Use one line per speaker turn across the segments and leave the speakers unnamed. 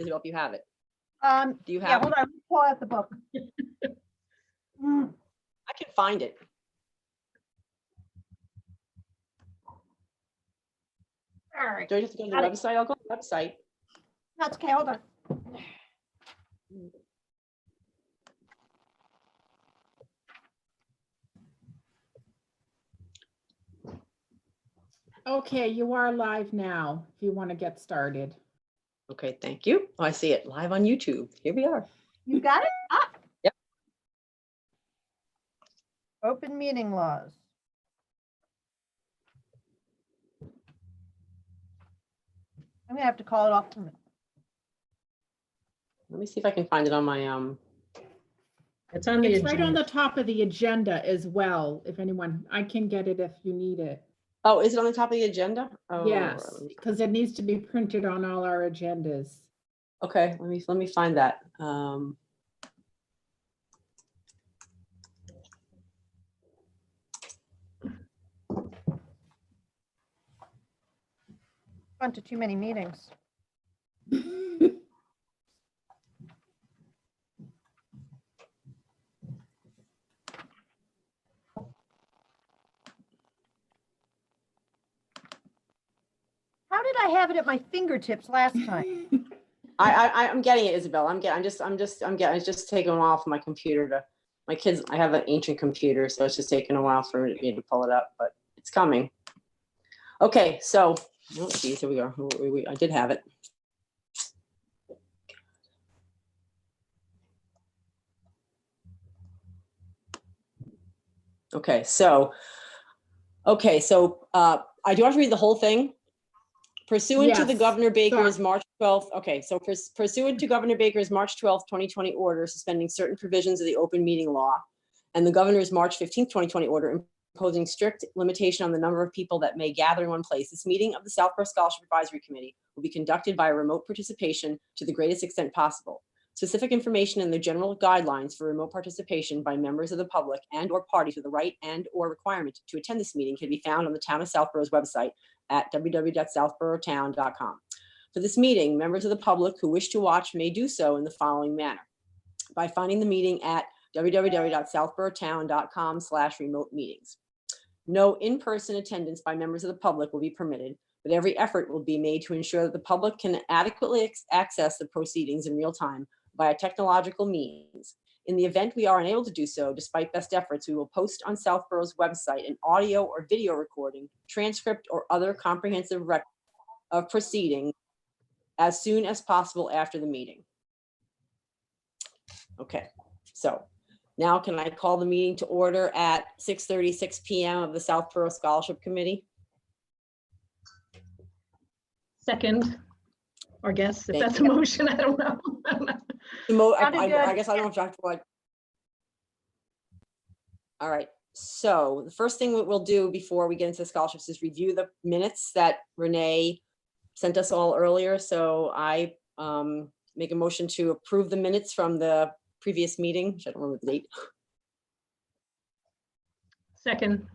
Isabel, if you have it. Do you
Yeah,
have
hold
it?
on, let me pull out the book.
I can find it.
All right,
Do I have to go to the
Got it.
website? I'll go to the website.
that's okay, hold on.
Okay, you are live now, if you want to get started.
Okay, thank you. Oh, I see it live on YouTube. Here we are.
You got it? Ah.
Yep.
Open meeting laws. I'm gonna have to call it off from it.
Let me see if I can find it on my,
It's on the
It's right on
agenda.
the top of the agenda as well, if anyone, I can get it if you need it.
oh, is it on the top of the agenda? Oh,
Yes,
let me-
because it needs to be printed on all our agendas.
Okay, let me find that.
Gone to too many meetings. How did I have it at my fingertips last time?
I'm getting it, Isabel. I'm getting, it's just taking a while for my computer to, my kids, I have an ancient computer, so it's just taking a while for me to pull it up, but it's coming. Okay, so, oh geez, here we go. I did have it. Okay, so I do have to read the whole thing. Pursuant to the
Yes,
Governor Baker's
sorry.
March 12th, okay, so pursuant to Governor Baker's March 12th, 2020 order suspending certain provisions of the open meeting law and the governor's March 15th, 2020 order imposing strict limitation on the number of people that may gather in one place, this meeting of the Southborough Scholarship Advisory Committee will be conducted by remote participation to the greatest extent possible. Specific information and the general guidelines for remote participation by members of the public and or parties with the right and or requirement to attend this meeting can be found on the Town of Southborough's website at www.southboroughtown.com. For this meeting, members of the public who wish to watch may do so in the following manner. By finding the meeting at www.southboroughtown.com/remote meetings. No in-person attendance by members of the public will be permitted, but every effort will be made to ensure that the public can adequately access the proceedings in real time via technological means. In the event we are unable to do so, despite best efforts, we will post on Southborough's website an audio or video recording, transcript, or other comprehensive record of proceedings as soon as possible after the meeting. Okay, so now can I call the meeting to order at 6:36 p.m. of the Southborough Scholarship Committee?
Second, or guess, if
Thank
that's a motion, I don't know.
Sounded good.
I guess I don't know if Dr. White. All right, so the first thing that we'll do before we get into scholarships is review the minutes that Renee sent us all earlier. So I make a motion to approve the minutes from the previous meeting, which I don't remember the date.
Second,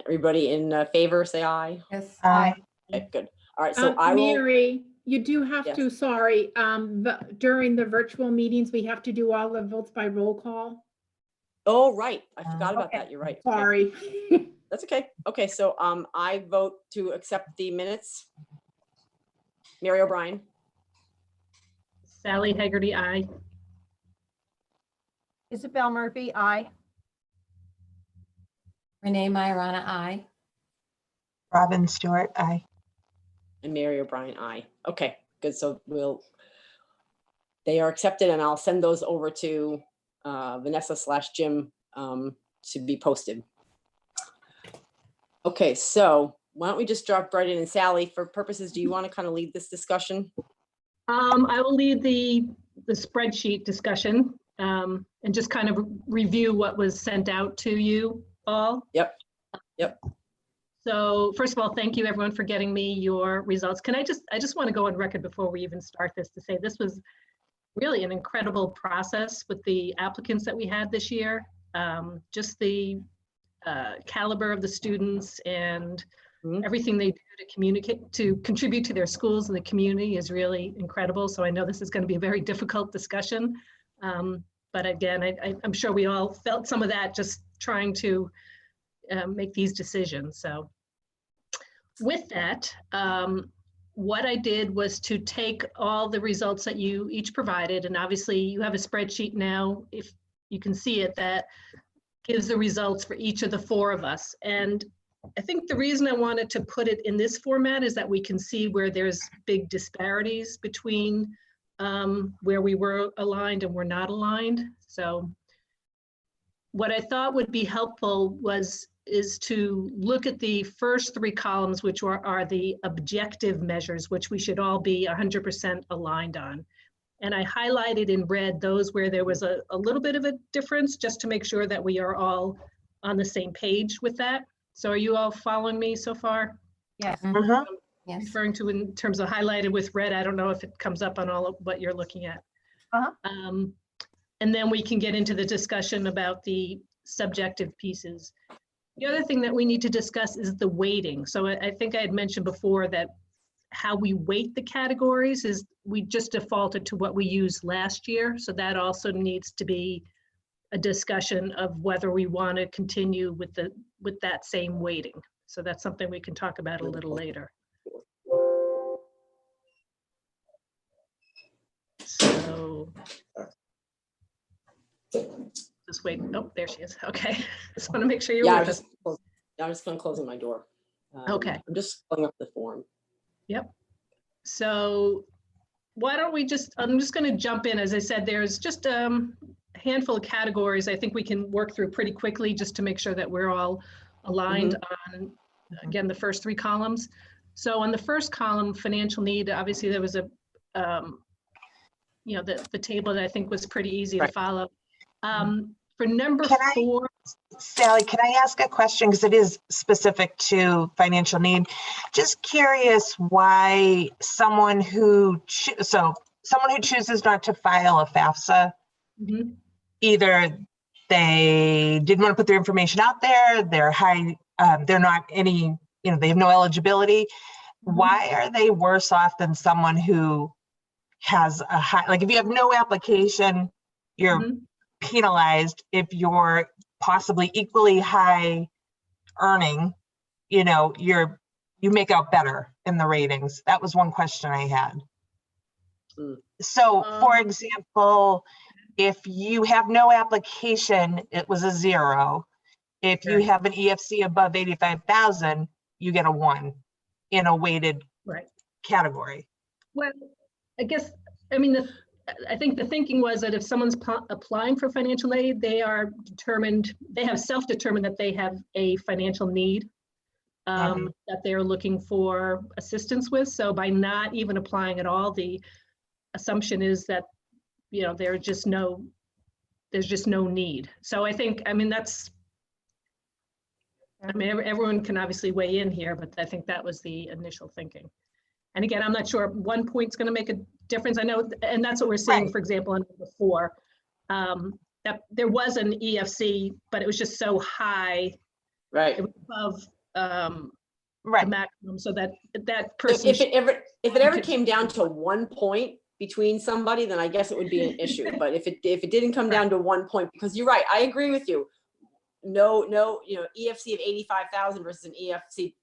Everybody in favor, say aye.
Yes.
Aye.
Okay, good. All right, so I will.
Mary, you do have
Yes.
to, sorry, during the virtual meetings, we have to do all the votes by roll call.
Oh, right. I forgot about
Okay.
that. You're right. Okay.
Sorry.
That's okay. Okay, so I vote to accept the minutes. Mary O'Brien,
Sally Hegarty, aye.
Isabel Murphy, aye.
Renee Majorana, aye.
Robin Stewart, aye.
and Mary O'Brien, aye. Okay, good. So they are accepted and I'll send those over to Vanessa/Jim to be posted. Okay, so why don't we just drop right in, and Sally, for purposes, do you want to kind of lead this discussion?
I will lead the spreadsheet discussion and just kind of review what was sent out to you all.
Yep.
So first of all, thank you everyone for getting me your results. I just want to go on record before we even start this to say this was really an incredible process with the applicants that we had this year. Just the caliber of the students and
Mhm.
everything they do to communicate, to contribute to their schools and the community is really incredible. So I know this is going to be a very difficult discussion. But again, I'm sure we all felt some of that just trying to make these decisions. So with that, what I did was to take all the results that you each provided, and obviously you have a spreadsheet now, if you can see it, that gives the results for each of the four of us. And I think the reason I wanted to put it in this format is that we can see where there's big disparities between where we were aligned and we're not aligned. So what I thought would be helpful is to look at the first three columns, which are the objective measures, which we should all be 100% aligned on. And I highlighted in red those where there was a little bit of a difference, just to make sure that we are all on the same page with that. So are you all following me so far?
Yes.
Mhm.
Yes.
Referring to in terms of highlighted with red, I don't know if it comes up on all of what you're looking at.
Uh-huh.
And then we can get into the discussion about the subjective pieces. The other thing that we need to discuss is the weighting. So I think I had mentioned before that how we weight the categories is we just defaulted to what we used last year. So that also needs to be a discussion of whether we want to continue with that same weighting. So that's something we can talk about a little later. So just wait. Oh, there she is. Okay. Just want to make sure you're
Yeah,
with us.
I'm just gonna closing my door.
Okay.
I'm just filling up the form.
Yep. So why don't we just, I'm just going to jump in. As I said, there's just a handful of categories I think we can work through pretty quickly just to make sure that we're all aligned on, again, the first three columns. So on the first column, financial need, obviously there was a, you know, the table that I think was pretty easy to
Right.
follow. For number
Can I-
4,
Sally, can I ask a question? Because it is specific to financial need. Just curious why someone who, someone who chooses not to file a FAFSA,
mhm,
either they didn't want to put their information out there, they're high, they're not any, you know, they have no eligibility.
Mhm.
Why are they worse off than someone who has a high, like if you have no application, you're
mhm.
penalized. If you're possibly equally high earning, you know, you make out better in the ratings. That was one question I had.
Mm.
So for
Um,
example, if you have no application, it was a 0. If you
Right.
have an EFC above 85,000, you get a 1 in a weighted
Right.
category.
Well, I guess, I mean, I think the thinking was that if someone's applying for financial aid, they are determined, they have self-determined that they have a financial need that they're looking for assistance with. So by not even applying at all, the assumption is that, you know, there's just no need. So I think, I mean, that's, I mean, everyone can obviously weigh in here, but I think that was the initial thinking. And again, I'm not sure 1 point's going to make a difference. I know, and that's what we're seeing,
Right.
for example, on number 4, that there was an EFC, but it was just so high,
Right.
it was above the
Right.
maximum, so that
If
person.
it ever
could-
came down to 1 point between somebody, then I guess it would be an issue. But if it didn't come down to 1 point, because you're right, I agree with you. No, you know, EFC of 85,000 versus an EFC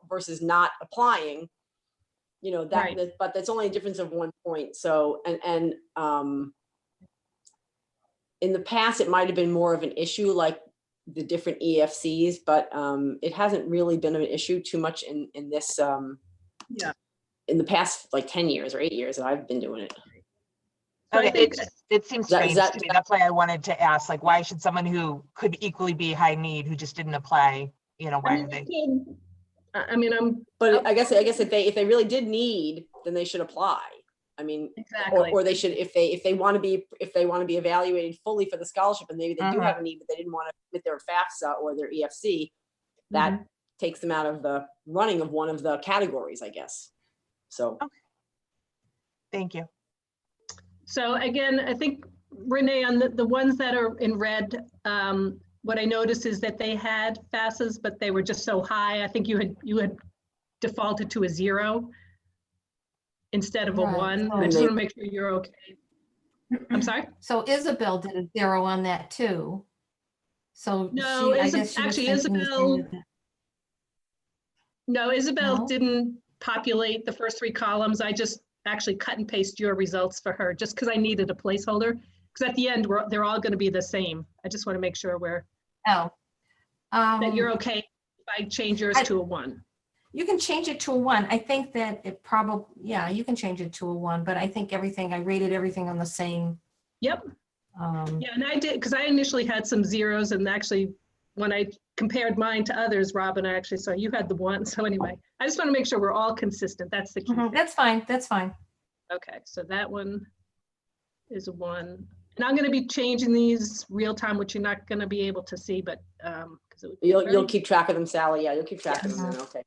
versus not applying, you know,
Right.
but that's only a difference of 1 point. So, and in the past, it might have been more of an issue, like the different EFCs, but it hasn't really been an issue too much in this,
Yeah.
in the past like 10 years or 8 years that I've been doing it.
So I
Okay,
think,
it seems
That- is
strange
that-
to me. That's why I wanted to ask, like, why should someone who could equally be high need, who just didn't apply, you know, why are they?
I mean, I'm
But I guess if they really did need, then they should apply. I mean,
exactly.
or they should, if they want to be evaluated fully for the scholarship, and maybe they do
Mhm.
have a need, but they didn't want to with their FAFSA or their EFC, that
Mhm.
takes them out of the running of one of the categories, I guess. So,
Thank you.
So again, I think, Renee, on the ones that are in red, what I noticed is that they had FAFSAs, but they were just so high. I think you had defaulted to a 0 instead of a
Right.
1.
Oh.
I just want to make sure you're okay. I'm sorry?
So Isabel did a 0 on that too. So
No,
I guess she was
actually,
thinking the same
Isabel,
as that.
no, Isabel
No?
didn't populate the first 3 columns. I just actually cut and paste your results for her just because I needed a placeholder. Because at the end, they're all going to be the same. I just want to make sure
Oh.
that you're
Um,
okay if I change yours
I-
to a 1.
You can change it to a 1. I think that it probably, yeah, you can change it to a 1, but I think I rated everything on the same.
Yep.
um,
Yeah, and I did, because I initially had some 0s, and actually, when I compared mine to others, Robin, I actually saw you had the 1. So anyway, I just want to make sure we're all consistent. That's the key.
That's fine, that's fine.
Okay, so that one is a 1. And I'm going to be changing these real time, which you're not going to be able to see, but because it would be
You'll
very-
keep track of them, Sally. Yeah, you'll keep track of them then, okay.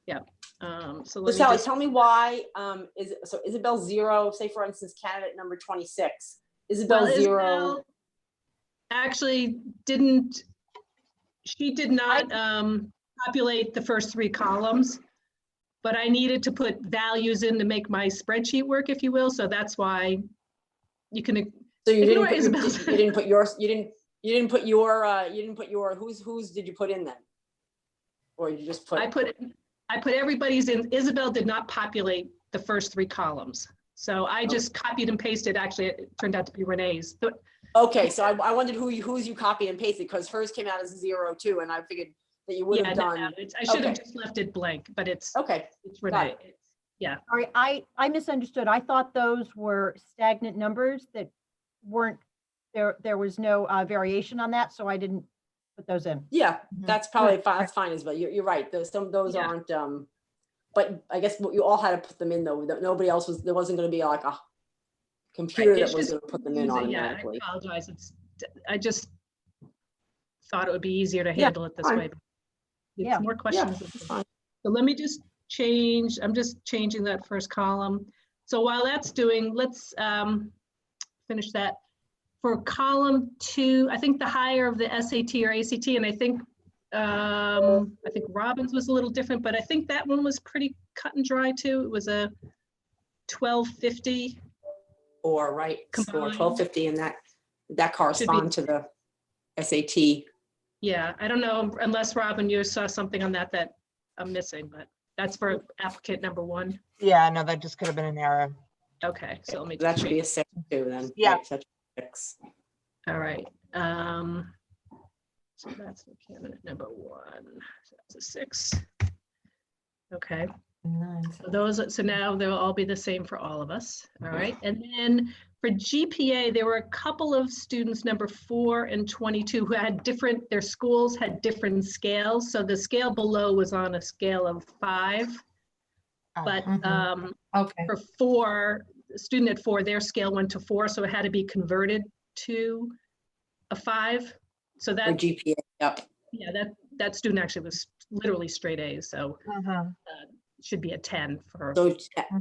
so
So
let me
Sally,
just,
tell me why, so Isabel 0, say for instance, candidate number 26. Isabel
well,
0,
Isabel actually didn't, she did not populate the first 3 columns, but I needed to put values in to make my spreadsheet work, if you will. So that's why you can,
so you
ignore
didn't
Isabel's.
put, you didn't put yours, you didn't put your, whose did you put in then? Or you just put?
I put everybody's in. Isabel did not populate the first 3 columns. So I just copied and pasted. Actually, it turned out to be Renee's.
Okay, so I wondered whose you copy and pasted, because hers came out as a 0 too, and I figured that you would
Yeah,
have
no,
done.
I should have
okay.
just left it blank, but it's
Okay,
Renee.
Sorry, I misunderstood. I thought those were stagnant numbers that weren't, there was no variation on that, so I didn't put those in.
yeah,
Mhm.
that's probably fine, that's fine as well. You're right. Some of those
Yeah.
aren't, but I guess you all had to put them in though. That nobody else was, there wasn't gonna be like a computer
It's
that was
just
gonna put them in
confusing. Yeah, I
automatically.
apologize. I just thought it would be easier to
Yeah,
handle it this
fine.
way.
Yeah.
It's more questions.
That's fine.
So let me just change, I'm just changing that first column. So while that's doing, let's finish that. For column 2, I think the higher of the SAT or ACT, and I think Robin's was a little different, but I think that one was pretty cut and dry too. It was a 1250.
Or, right, or
Combined.
1250, and that correspond to the SAT.
Yeah, I don't know, unless Robin, you saw something on that I'm missing, but that's for applicant number 1.
Yeah, no, that just could have been an error.
Okay, so let me.
That
just
should be
change-
a 6 too then.
Yeah.
Right, such a 6.
All right. So that's the candidate number 1. So that's a 6. Okay,
Nice.
so now they'll all be the same for all of us. All right. And then for GPA, there were a couple of students, number 4 and 22, who had their schools had different scales. So the scale below was on a scale of 5, but
Mhm. Okay,
for 4, the student at 4, their scale went to 4, so it had to be converted to a 5. So
Or
that,
GPA, yep.
yeah, that student actually was literally straight A's, so
Mhm.
should be a 10 for,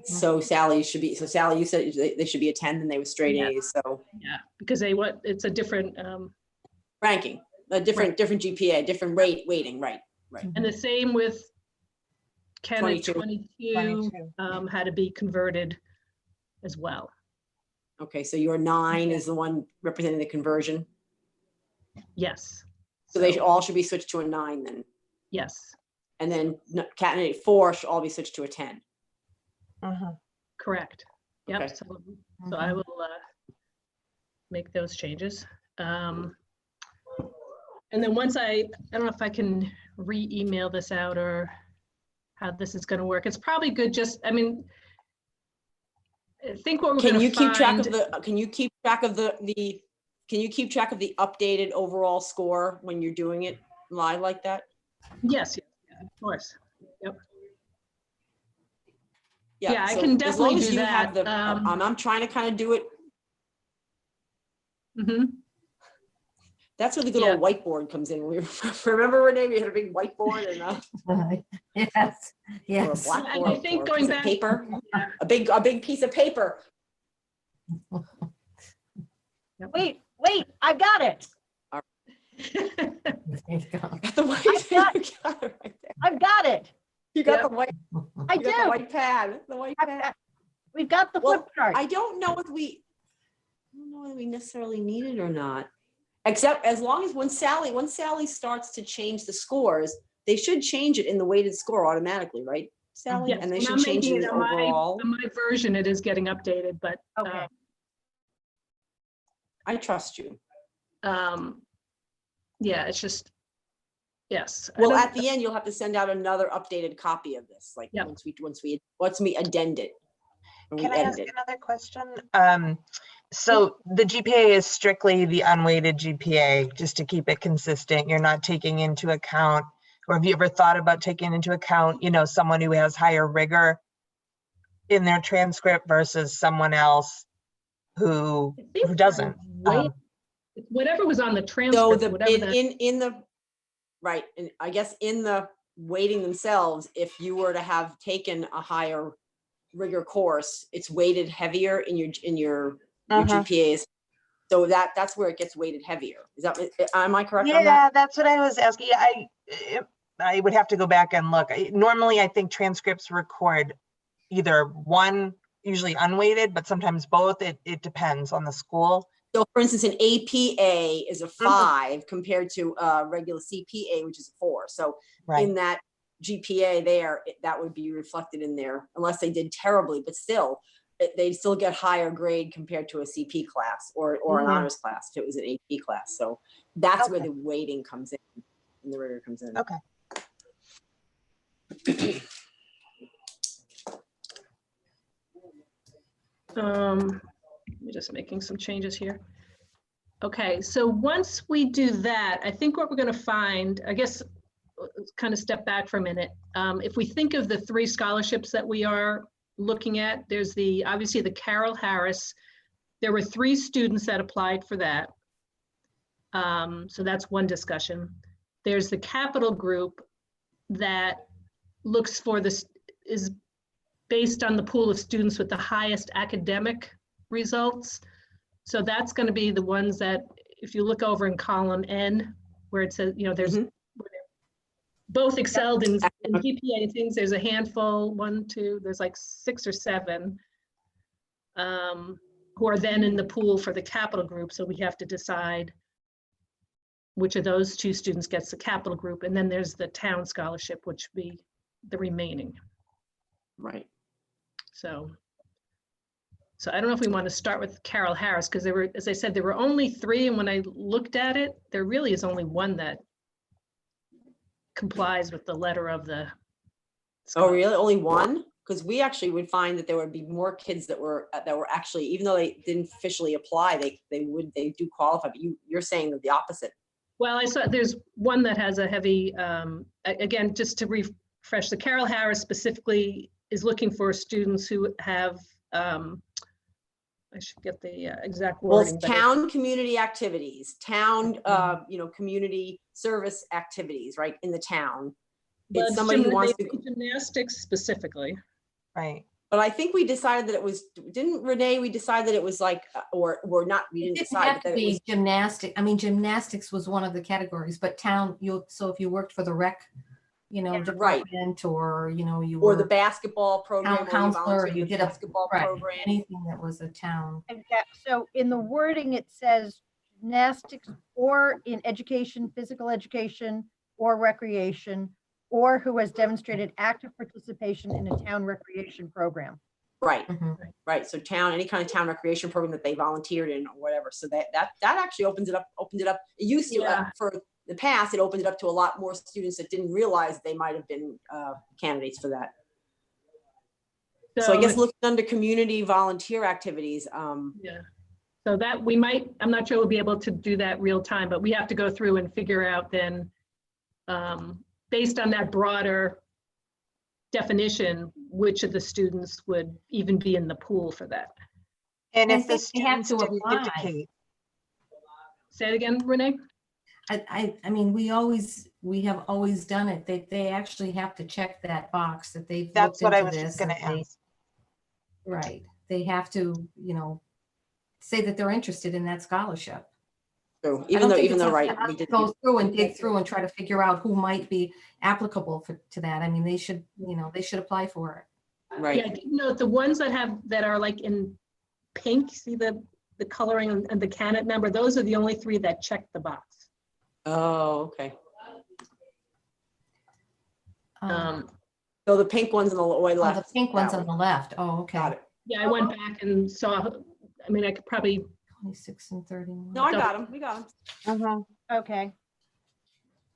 So Sally you said they should be a 10, and they were straight
Yeah.
A's, so
yeah, because it's a different,
ranking, a different GPA, different weighting, right?
and the same with candidate
22.
22, had to be converted as well.
Okay, so your 9 is the one representing the conversion.
Yes.
So they all should be switched to a 9 then.
Yes,
And then candidate 4 should all be switched to a 10.
Mhm.
correct. Yep,
Okay.
so I will make those changes. And then once I don't know if I can re-email this out or how this is going to work. It's probably good I think what we're going
Can
to
you keep track of
find,
can you keep track of the updated overall score when you're doing it live like that?
yes, yeah, of course. Yeah, I
so
can
as long
definitely
as
do
you have
that.
the- I'm trying to kind of do it.
Mhm.
That's where the good
Yeah.
old whiteboard comes in. Remember, Renee, we had a big whiteboard and
yes,
or a
yes.
blackboard.
I think
or a
going
piece of
back-
paper, a big piece of paper.
Wait, I got it.
There you go.
Got the white-
got-
you got it right there.
I've got it.
You got the white,
I
you got the
do.
white pad, the white pad.
We've got the
Well,
flip chart.
I don't know if we necessarily need it or not. Except as long as when Sally starts to change the scores, they should change it in the weighted score automatically, right, Sally?
Yes,
And they
when
should
I'm
change
making
it
it on my-
overall.
on my version, it is getting updated, but
Okay.
I trust you.
yeah, it's just, yes. I
Well,
don't-
at the end, you'll have to send out another updated copy of this, like
Yep.
once we addend it. and we
Can I
edit
ask
it.
another question? So the GPA is strictly the unweighted GPA, just to keep it consistent. You're not taking into account, or have you ever thought about taking into account, someone who has higher rigor in their transcript versus someone else who
I think
doesn't?
weight- Whatever was on the
So
transcript, whatever the,
in the, right, and I guess in the weighting themselves, if you were to have taken a higher rigor course, it's weighted heavier in your
Mhm.
GPAs. So that's where it gets weighted heavier. Am I correct on that?
Yeah, that's what I was asking. I would have to go back and look. Normally, I think transcripts record either one, usually unweighted, but sometimes both. It depends on the school.
So for instance, an APA is a 5 compared to a regular CPA, which is a 4. So
Right.
in that GPA there, that would be reflected in there, unless they did terribly, but still, they'd still get higher grade compared to a CP class or an
Mhm.
honors class if it was an AP class. So that's where
Okay.
the weighting comes in and the rigor comes in.
Okay.
I'm just making some changes here. Okay, so once we do that, I think what we're going to find, I guess, let's kind of step back for a minute. If we think of the 3 scholarships that we are looking at, there's obviously the Carol Harris. There were 3 students that applied for that. So that's one discussion. There's the Capital Group that looks for this, is based on the pool of students with the highest academic results. So that's going to be the ones that, if you look over in column N, where it says, there's
Mhm.
both excelled in GPA and things, there's a handful, 1, 2, there's like 6 or 7 who are then in the pool for the Capital Group. So we have to decide which of those 2 students gets the Capital Group. And then there's the town scholarship, which would be the remaining.
Right.
So I don't know if we want to start with Carol Harris, because there were, as I said, there were only 3. And when I looked at it, there really is only one that complies with the letter of the.
Oh, really? Only one? Because we actually would find that there would be more kids that were actually, even though they didn't officially apply, they do qualify. But you're saying that the opposite.
Well, I saw there's one that has a heavy, again, just to refresh, the Carol Harris specifically is looking for students who have, I should get the exact
Well,
wording.
it's
but
town community activities, town, community service activities, right, in the town.
but
It's somebody who wants to,
gymnastics specifically.
Right.
but I think we decided that it was, didn't Renee, we decided that it was like, or not, we
It
didn't
didn't
decide,
have
but
to
that it
be
was,
gymnastic. I mean, gymnastics was one of the categories, but town, so if you worked for the rec,
right.
department, or, you
or the
were
basketball program,
town
or you
counselor, or
volunteered
you
with the
did a,
basketball
right,
program.
anything that was a town.
So in the wording, it says gymnastics or in education, physical education, or recreation, or who has demonstrated active participation in a town recreation program.
Right,
Mhm.
right. So town, any kind of town recreation program that they volunteered in or whatever. So that actually opened it up. It used to,
Yeah.
for the past, it opened it up to a lot more students that didn't realize they might have been candidates for that. So I guess
if-
looking under community volunteer activities,
Yeah. So that we might, I'm not sure we'll be able to do that real time, but we have to go through and figure out then, based on that broader definition, which of the students would even be in the pool for that.
And
I
if the
think they have
students
to
didn't
apply.
indicate,
Say it again, Renee?
I mean, we have always done it. They actually have to check that box that they've
that's
looked
what I
into
was
this.
just gonna
and they-
ask.
Right. They have to, say that they're interested in that scholarship.
True.
I
Even
don't
though,
think
even
it's
though,
up to
right,
us
we
to
did.
go through and dig through and try to figure out who might be applicable to that. I mean, they should, they should apply for it.
Yeah, I
Right,
did note the ones that are like in pink, see the coloring and the candidate number, those are the only 3 that check the box.
oh, okay.
Um,
So the pink ones on the way
Oh, the
left.
pink ones
that
on the
one.
left. Oh, okay.
Got it.
Yeah, I went back and saw, I mean, I could probably,
26 and 31.
No, I got them, we got them.
Mhm.
Okay,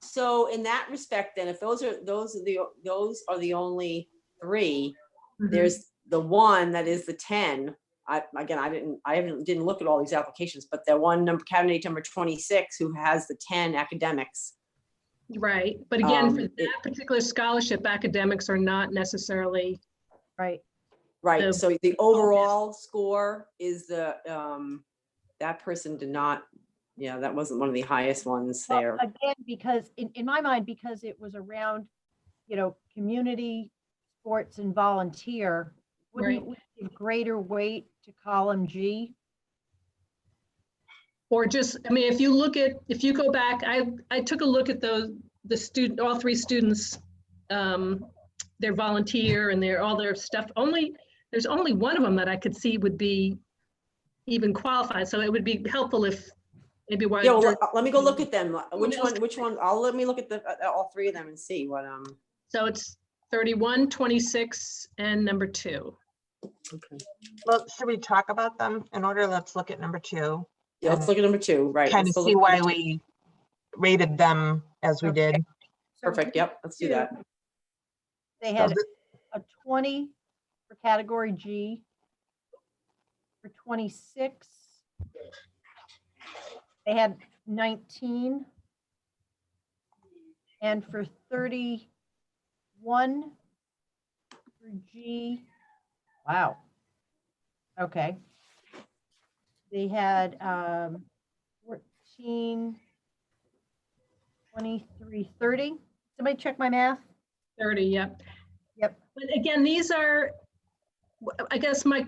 So in that respect, then, if those are the only 3, there's the one that is the 10. I didn't look at all these applications, but the one candidate number 26 who has the 10 academics.
right, but again, for
it-
that particular scholarship, academics are not necessarily,
right.
Right,
The-
so the overall score is that person did not, yeah, that wasn't one of the highest ones
Well,
there.
again, because in my mind, because it was around, community, sports and volunteer, wouldn't we give greater weight to column G?
or just, I mean, if you go back, I took a look at all 3 students, their volunteer and all their stuff, there's only one of them that I could see would be even qualified, so it would be helpful if maybe
Yeah, well,
while,
let me go look at them. Which
else
one, let me look at all 3 of them and see what,
so it's 31, 26, and number 2.
okay.
Well, should we talk about them in order? Let's look at number 2.
Yeah, let's look at number 2, right.
Kind of
let's go
see
look
why
at-
we rated them as we
Okay.
did.
So
Perfect, yep, let's do that.
They
So
had
th-
a 20 for category G. For 26, they had 19. And for 31 for G, wow. Okay. They had 14, 23, 30. Somebody check my math?
30, yep.
Yep.
But again, these are, I guess I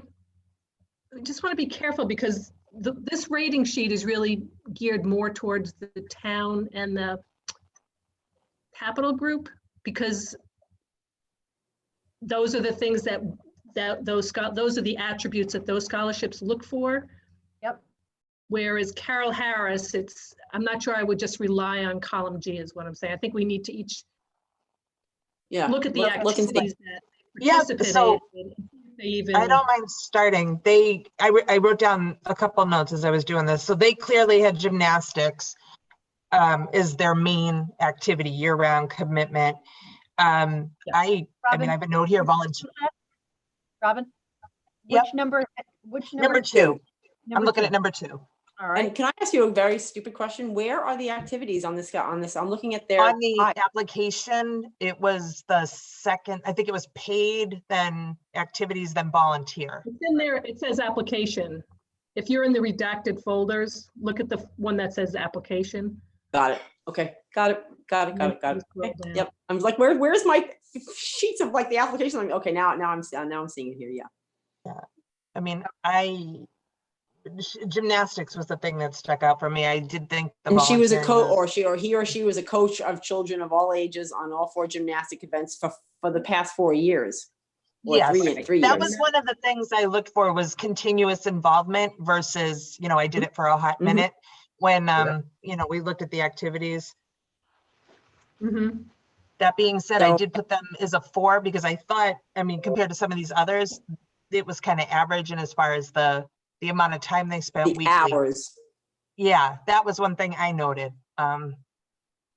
just want to be careful because this rating sheet is really geared more towards the town and the capital group, because those are the things those are the attributes that those scholarships look for.
Yep.
Whereas Carol Harris, I'm not sure I would just rely on column G is what I'm saying. I think we need to each
Yeah.
look at the
look and see.
activities that
Yeah,
participated
so
in, they even.
I don't mind starting. I wrote down a couple notes as I was doing this. So they clearly had gymnastics is their main activity, year-round commitment. I mean, I
Robin?
have a note here, volunteer.
Robin?
Yep.
Which number?
Number 2. I'm
Number
looking
2.
at number 2.
All right.
And can I ask you a very stupid question? Where are the activities on this? I'm looking at their.
On the application, it was the second, I think it was paid, then activities, then volunteer.
It's in there, it says application. If you're in the redacted folders, look at the one that says application.
Got it. Okay. Got it. Okay,
Scroll down.
yep. I'm like, where's my sheets of like the application? I'm, okay, now I'm seeing it here. Yeah.
I mean, gymnastics was the thing that stuck out for me. I did think the
And she was a
volunteering
coach, he or she was a coach of children of all ages on all 4 gymnastic events for the past 4 years. Or
Yes,
3
that
years.
was one of the things I looked for was continuous involvement versus, I did it for a hot
Mhm.
minute when, we looked at the activities.
Mhm.
That being said, I
So-
did put them as a 4 because I thought, compared to some of these others, it was kind of average in as far as the amount of time they spent
The
weekly.
hours.
Yeah, that was one thing I noted.
Mhm,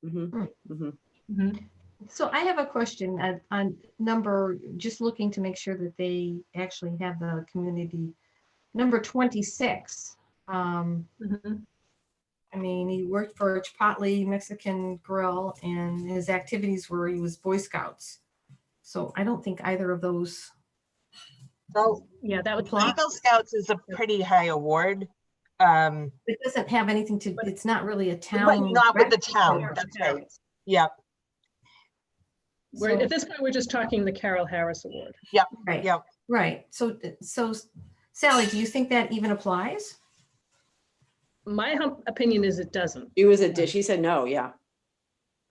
mhm.
Mhm.
So I have a question on number, just looking to make sure that they actually have the community. Number 26.
Mhm.
I mean, he worked for Chipotle Mexican Grill and his activities were, he was Boy Scouts. So I don't think either of those.
So
Yeah, that would.
Eagle Scouts is a pretty high award. But
It doesn't have anything to, it's not really a town.
not with the
rec
town,
program.
that's right. Yeah,
We're, at this point, we're just talking the Carol Harris Award.
Right,
yeah.
right. So Sally, do you think that even applies?
my opinion is it doesn't.
She said no, yeah.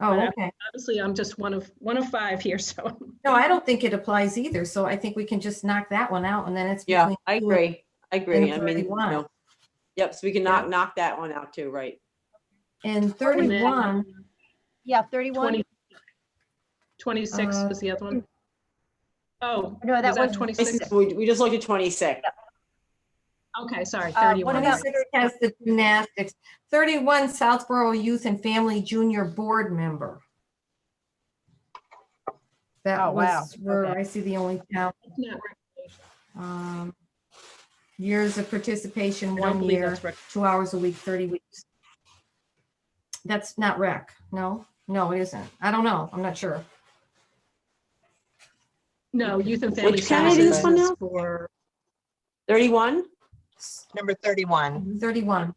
Oh,
But
okay.
Obviously, I'm just one of five here, so.
No, I don't think it applies either. So I think we can just knock that one out and then it's
Yeah,
between.
I
two and-
agree. I agree.
and
I mean,
31.
yep, so we can knock that one out too, right?
And
And then
31,
Yeah, 31.
20 26 was the other one. Oh,
No, that
was that
was
26?
We just looked at 26.
Okay, sorry,
What
31.
about-
26 has the gymnastics. 31, Southborough Youth and Family Junior Board Member. That
Oh, wow.
was where
Okay.
I see the only town.
It's not recreation.
Years of participation,
I don't
1
believe
year,
that's rec-
2 hours a week, 30 weeks. That's not rec, no? No, it isn't. I don't know. I'm not sure.
No, youth and family
Which candidate is this one
services
now?
for,
31?
Number 31.
31.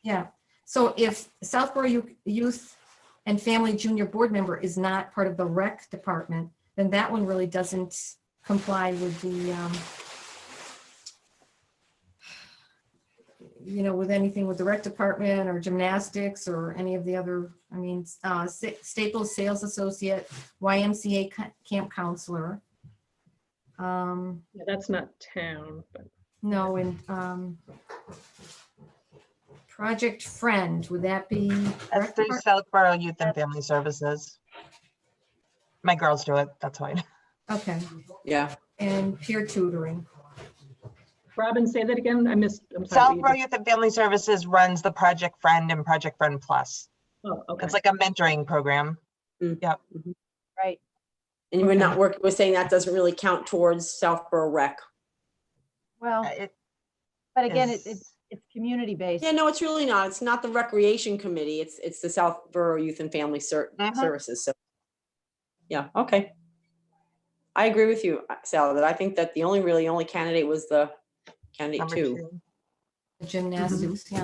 Yeah. So if Southborough Youth and Family Junior Board Member is not part of the rec department, then that one really doesn't comply with the, with anything with the rec department or gymnastics or any of the other, Staples Sales Associate, YMCA Camp Counselor.
yeah, that's not town, but
No, and Project Friend, would that be?
That's
rec
through
depart-
Southborough Youth and Family Services. My girls do it, that's why.
Okay,
Yeah.
and peer tutoring.
Robin, say that again. I missed. I'm sorry.
Southborough Youth and Family Services runs the Project Friend and Project Friend Plus.
Oh, okay.
It's like a mentoring program.
Right.
And we're
Okay.
not working, we're saying that doesn't really count towards Southborough Rec.
Well,
It
but again,
is-
it's community based.
Yeah, no, it's really not. It's not the Recreation Committee. It's the Southborough Youth and Family
Mhm.
Services. So, yeah, okay. I agree with you, Sally, that I think that the only candidate was the candidate
number
2.
2.
Gymnastics, yeah.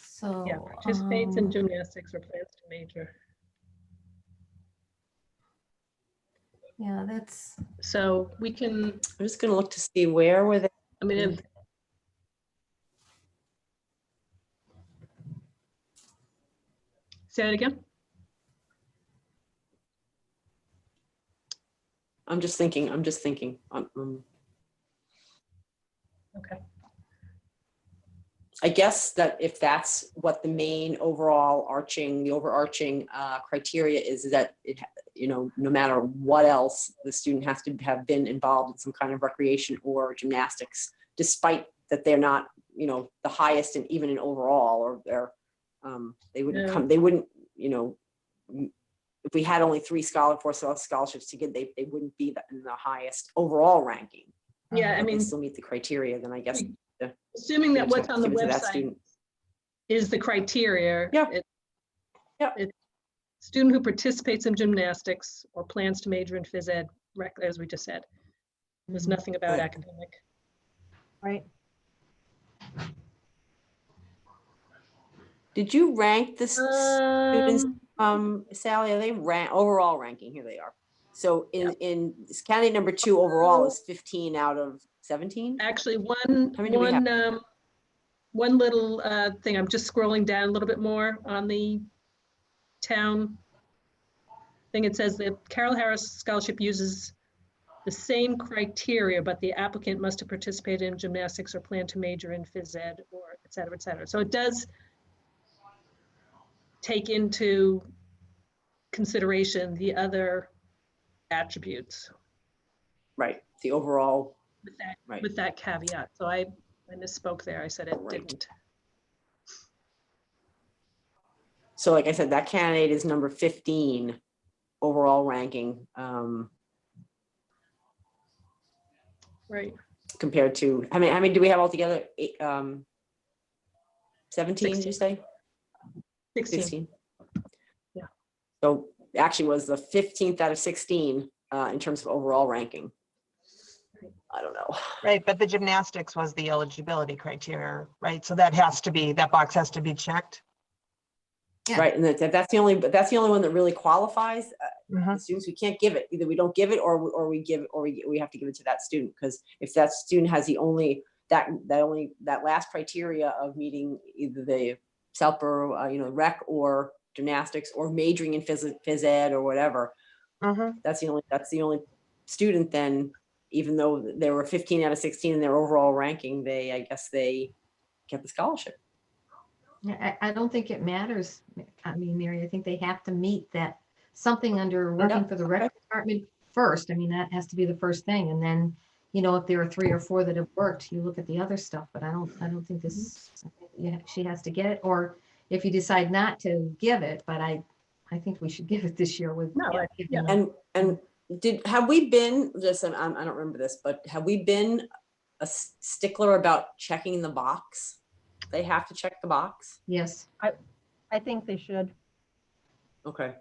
So.
Yeah, participates in
um,
gymnastics or plans to major.
Yeah, that's,
So we can,
I'm just gonna look to see where were they.
I mean, if. Say that again?
I'm just thinking.
Okay.
I guess that if that's what the main overarching criteria is, that no matter what else, the student has to have been involved in some kind of recreation or gymnastics, despite that they're not, the highest and even in overall, or they wouldn't
No.
come, they wouldn't, if we had only 3 scholarships to give, they wouldn't be in the highest overall ranking.
Yeah, I
But they
mean,
still meet the criteria, then I guess.
assuming that what's on the
give it to that
website
student.
is the criteria.
Yeah. Yeah.
It's student who participates in gymnastics or plans to major in phys ed, as we just said. There's nothing about
Right.
academic.
Right.
Did you rank the students,
Um,
Sally? Are they overall ranking? Here they are. So in candidate number 2 overall is 15 out of 17.
Actually,
How many do we have?
one little thing, I'm just scrolling down a little bit more on the town thing. It says that Carol Harris Scholarship uses the same criteria, but the applicant must have participated in gymnastics or plan to major in phys ed, or et cetera, et cetera. So it does take into consideration the other attributes
Right. The overall.
with that,
Right.
with that caveat. So I misspoke there. I said it
Right.
didn't.
So like I said, that candidate is number 15 overall ranking,
Right.
compared to, how many do we have altogether? 17, did you say?
16.
16.
Yeah.
So actually was the 15th out of 16 in terms of overall ranking. I don't know.
Right, but the gymnastics was the eligibility criteria, right? So that box has to be checked.
Yeah.
Right, and that's the only one that really qualifies.
Mhm.
the students, we can't give it. Either we don't give it or we give it, or we have to give it to that student. Because if that student has that last criteria of meeting either the Southborough, rec or gymnastics or majoring in phys ed or whatever,
Mhm.
that's the only student then, even though there were 15 out of 16 in their overall ranking, I guess they get the scholarship.
I don't think it matters. I mean, Mary, I think they have to meet that something under working for the
okay.
rec department first. I mean, that has to be the first thing. And then, if there are 3 or 4 that have worked, you look at the other stuff, but I don't think this, she has to get it. Or if you decide not to give it, but I think we should give it this year with.
No, yeah.
And have we been, just, I don't remember this, but have we been a stickler about checking the box? They have to check the box?
Yes.
I think they should.
Okay.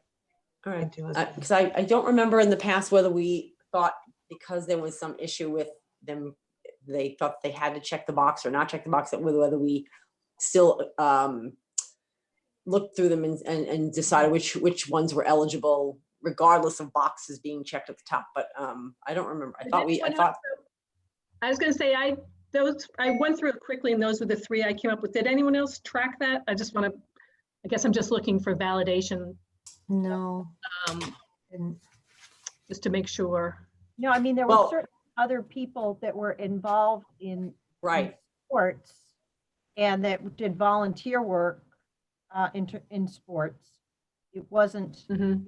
All
I
right.
do as well.
Because I don't remember in the past whether we thought because there was some issue with them, they thought they had to check the box or not check the box, whether we still looked through them and decided which ones were eligible regardless of boxes being checked at the top. But I don't remember. I
was going to say, I went through it quickly and those were the 3 I came up with. Did anyone else track that? I guess I'm just looking for validation,
No.
um, just to make sure.
No, I mean, there
Well-
were certain other people that were involved in
right.
sports and that did volunteer work in sports. It wasn't,
Mhm.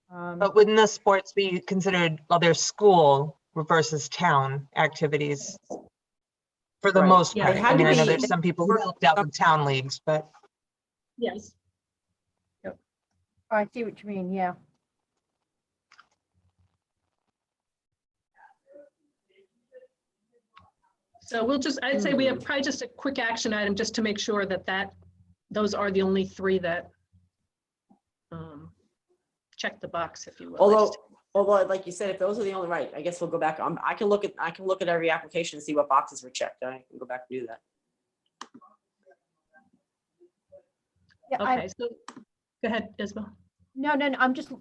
But wouldn't the sports be considered, well, they're school versus town activities? For the
Right.
most
Yeah,
part.
it
I
had
mean,
to
I know
be-
there's some people who helped out with town leagues, but
Yes.
I see what you mean, yeah.
So I'd say we have probably just a quick action item just to make sure that those are the only 3 that check the box, if you will.
Although, like you said, if those are the only right, I guess we'll go back. I can look at every application and see what boxes were checked. I can go back and do that.
Yeah,
Okay, so go ahead, Isabel.
No, I'm just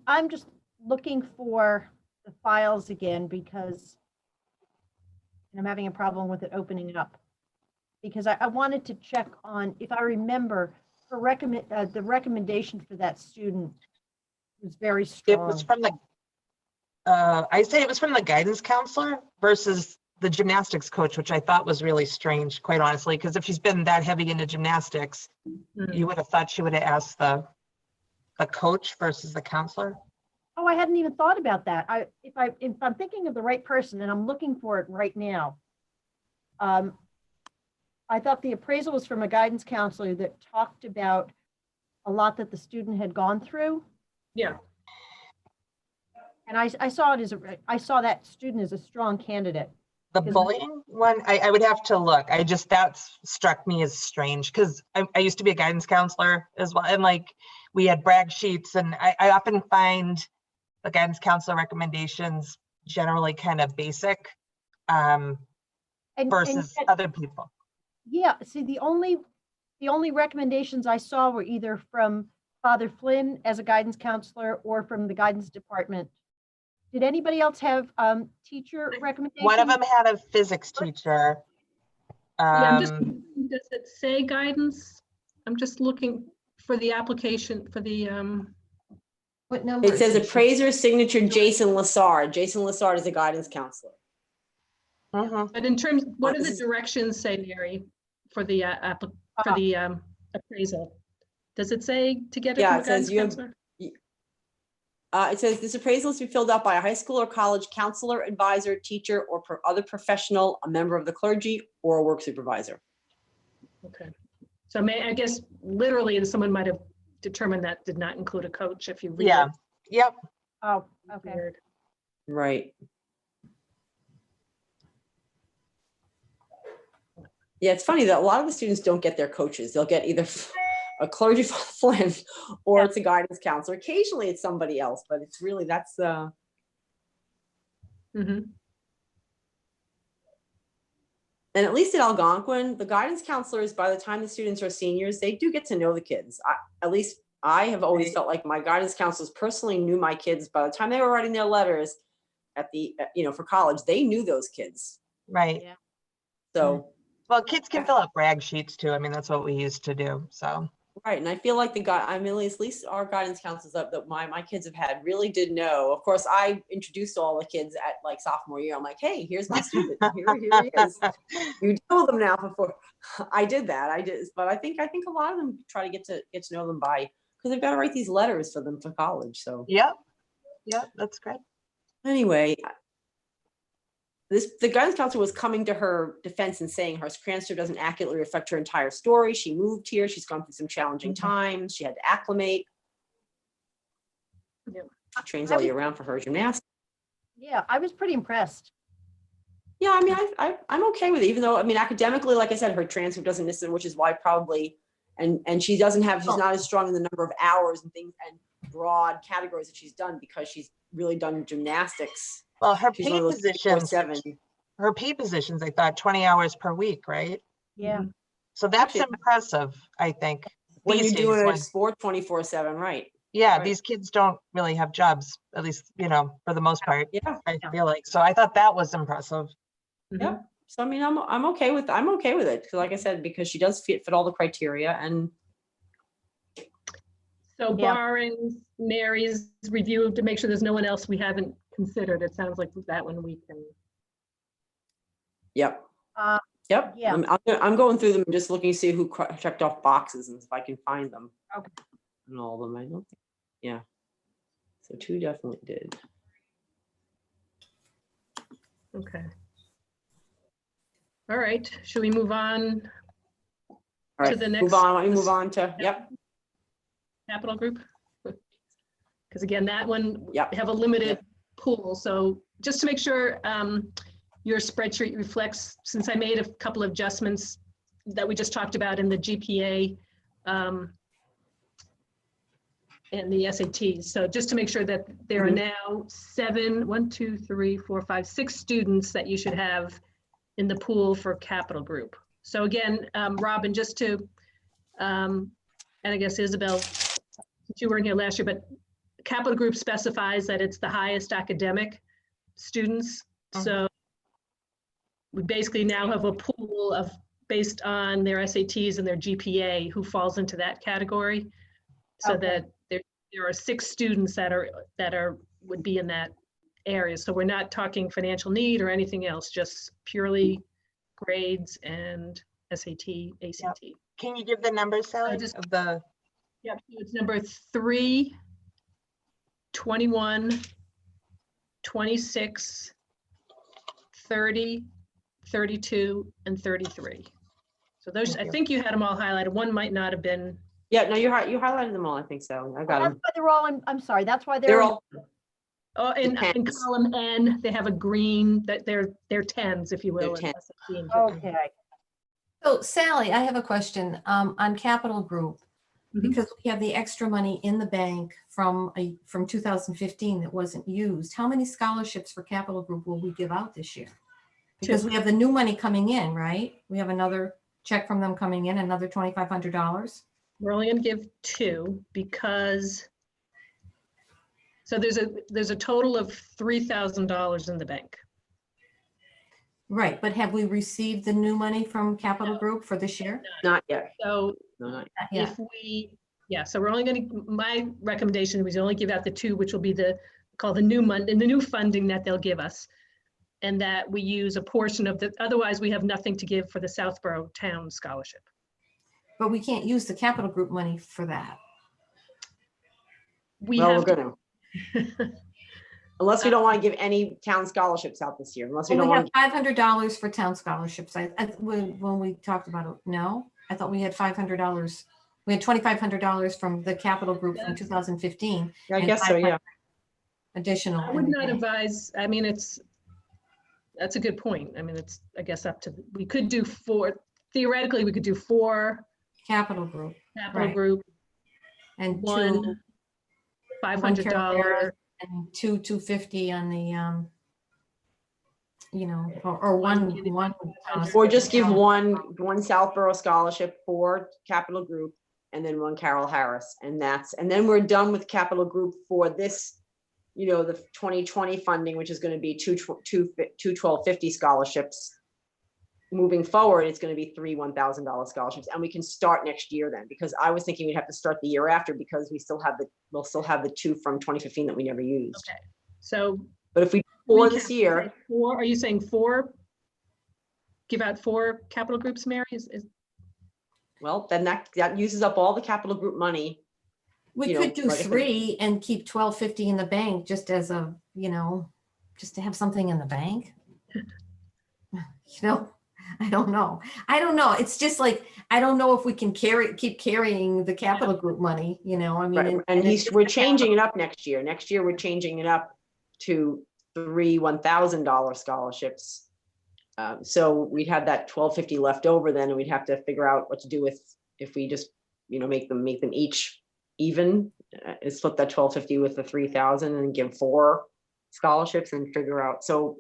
looking for the files again because I'm having a problem with it opening up. Because I wanted to check on, if I remember, the recommendation for that student was very
it
strong.
was from I say it was from the guidance counselor versus the gymnastics coach, which I thought was really strange, quite honestly, because if she's been that heavy into gymnastics, you would have thought she would have asked the coach versus the counselor.
Oh, I hadn't even thought about that. If I'm thinking of the right person and I'm looking for it right now. I thought the appraisal was from a guidance counselor that talked about a lot that the student had gone through.
Yeah.
And I saw that student as a strong candidate.
The
Because-
bullying one, I would have to look. That struck me as strange because I used to be a guidance counselor as well. And like we had brag sheets and I often find the guidance counselor recommendations generally kind of basic
And
versus
yet-
other people.
Yeah, see, the only recommendations I saw were either from Father Flynn as a guidance counselor or from the guidance department. Did anybody else have teacher recommendations?
One of them had a physics teacher.
Yeah, does it say guidance? I'm just looking for the application for the,
What number?
It says
is she?
appraiser signature Jason Lassard. Jason Lassard is a guidance counselor.
Mhm.
but in terms, what do
this
the
is-
directions say, Mary, for the appraisal? Does it say to get it
Yeah,
from a
it says
guidance
you have-
counselor?
It says this appraisal is to be filled out by a high school or college counselor, advisor, teacher, or other professional, a member of the clergy, or a work supervisor.
Okay. So I guess literally someone might have determined that did not include a coach if you read
Yeah,
it.
yep.
Oh, okay.
Weird.
Right. Yeah, it's funny that a lot of the students don't get their coaches. They'll get either a clergy Flynn or it's a guidance counselor. Occasionally it's somebody else, but it's really, that's
Mhm.
and at least at Algonquin, the guidance counselors, by the time the students are seniors, they do get to know the kids. At least I have always
Right.
felt like my guidance counselors personally knew my kids by the time they were writing their letters at the, for college, they knew those kids.
Right.
Yeah.
So,
Well, kids can fill out brag sheets too. I mean, that's what we used to do. So,
right, and I feel like at least our guidance counselors that my kids have had really did know. Of course, I introduced all the kids at like sophomore year. I'm like, hey, here's my student. Here he is. You know them now before. I did that. I did, but I think a lot of them try to get to know them because they've got to write these letters for them for college. So
yep. Yep, that's great.
anyway, the guidance counselor was coming to her defense and saying her transfer doesn't accurately reflect her entire story. She moved here. She's gone through some challenging times. She had to acclimate.
Yep.
She trains all year round for her gymnastics.
Yeah, I was pretty impressed.
Yeah, I mean, I'm okay with it, even though, I mean, academically, like I said, her transcript doesn't necessarily, which is why probably, and she's not as strong in the number of hours and things and broad categories that she's done because she's really done gymnastics.
Well, her
She's one
P
of those
positions,
24/7.
I thought 20 hours per week, right?
Yeah.
So that's
Actually-
impressive, I think.
When
these
you're doing
days
a
when-
sport 24/7, right?
Yeah,
right.
these kids don't really have jobs, at least, for the most part,
Yeah.
I feel like. So I thought that was impressive.
Yep. So I mean, I'm okay with it. Because like I said, because she does fit all the criteria and
So
Yeah.
barring Mary's review to make sure there's no one else we haven't considered, it sounds like that one we can.
yep.
Uh,
Yep.
yeah.
I'm going through them and just looking to see who checked off boxes and if I can find them.
Okay.
And all of them, I don't think. Yeah. So 2 definitely did.
Okay. All right, should we move on?
All right.
the
Move
next-
on. Why don't we move on to, yep.
Capital Group? Because again, that one
Yep.
have a limited pool. So just to make sure your spreadsheet reflects, since I made a couple of adjustments that we just talked about in the GPA and the SATs. So just to make sure that there are now 6 students that you should have in the pool for Capital Group. So again, Robin, just to, and I guess Isabel, since you weren't here last year, but Capital Group specifies that it's the highest academic students. So we basically now have a pool of, based on their SATs and their GPA, who falls into that category. So
Okay.
that there are 6 students that would be in that area. So we're not talking financial need or anything else, just purely grades and SAT, ACT.
Can you give the numbers, Sally,
just-
of the,
Yep, so it's number 3, 21, 26, 30, 32, and 33. So those,
Thank
I
you.
think you had them all highlighted. One might not have been.
Yeah, no, you highlighted them all, I think so. I got
That's
them.
why they're all I'm sorry, that's why
They're all,
Oh, in
Depends.
column N, they have a green, that they're 10s, if you will.
They're
in
10s.
SAT and GPA.
okay.
So Sally, I have a question on Capital Group.
Mhm.
Because we have the extra money in the bank from 2015 that wasn't used. How many scholarships for Capital Group will we give out this year? Because we have the new money coming in, right? We have another check from them coming in, another $2,500.
We're only gonna give 2 because, so there's a total of $3,000 in the bank.
Right, but have we received the new money from Capital Group for this year?
not yet.
So
No, not yet.
Not yet.
if we, so we're only going to, my recommendation was to only give out the 2, which will be called the new money, and the new funding that they'll give us. And that we use a portion of otherwise we have nothing to give for the Southborough Town Scholarship.
But we can't use the Capital Group money for that.
We
Well,
have
we're
to,
gonna. Unless we don't want to give any town scholarships out this year, unless we
Well,
don't
we
want,
have $500 for town scholarships. When we talked about it, no, I thought we had $500. We had $2,500 from the Capital Group from 2015
I guess so, yeah.
additional.
I
in
would
the
not
bank.
advise, I mean, that's a good point. I mean, it's, I guess, up to, we could do 4, theoretically, we could do 4
Capital Group
Capital
Right.
Group,
and
1
two
$500.
and $250 on the, or one.
Or just give one Southborough scholarship for Capital Group and then one Carol Harris. And then we're done with Capital Group for this, the 2020 funding, which is going to be two 1250 scholarships. Moving forward, it's going to be 3 $1,000 scholarships, and we can start next year then, because I was thinking we'd have to start the year after, because we'll still have the two from 2015 that we never used.
Okay, so.
But if we for
recap,
this year,
are you saying 4? Give out 4 capital groups, Mary?
well, then that uses up all the Capital Group money.
We could do 3 and keep 1250 in the bank just as a, just to have something in the bank. I don't know. It's just like, I don't know if we can keep carrying the Capital Group money, I mean.
Right. And we're changing it up next year. Next year, we're changing it up to 3 $1,000 scholarships. So we'd have that 1250 left over then, and we'd have to figure out what to do with, if we just, make them each even, split that 1250 with the 3,000 and give 4 scholarships and figure out. So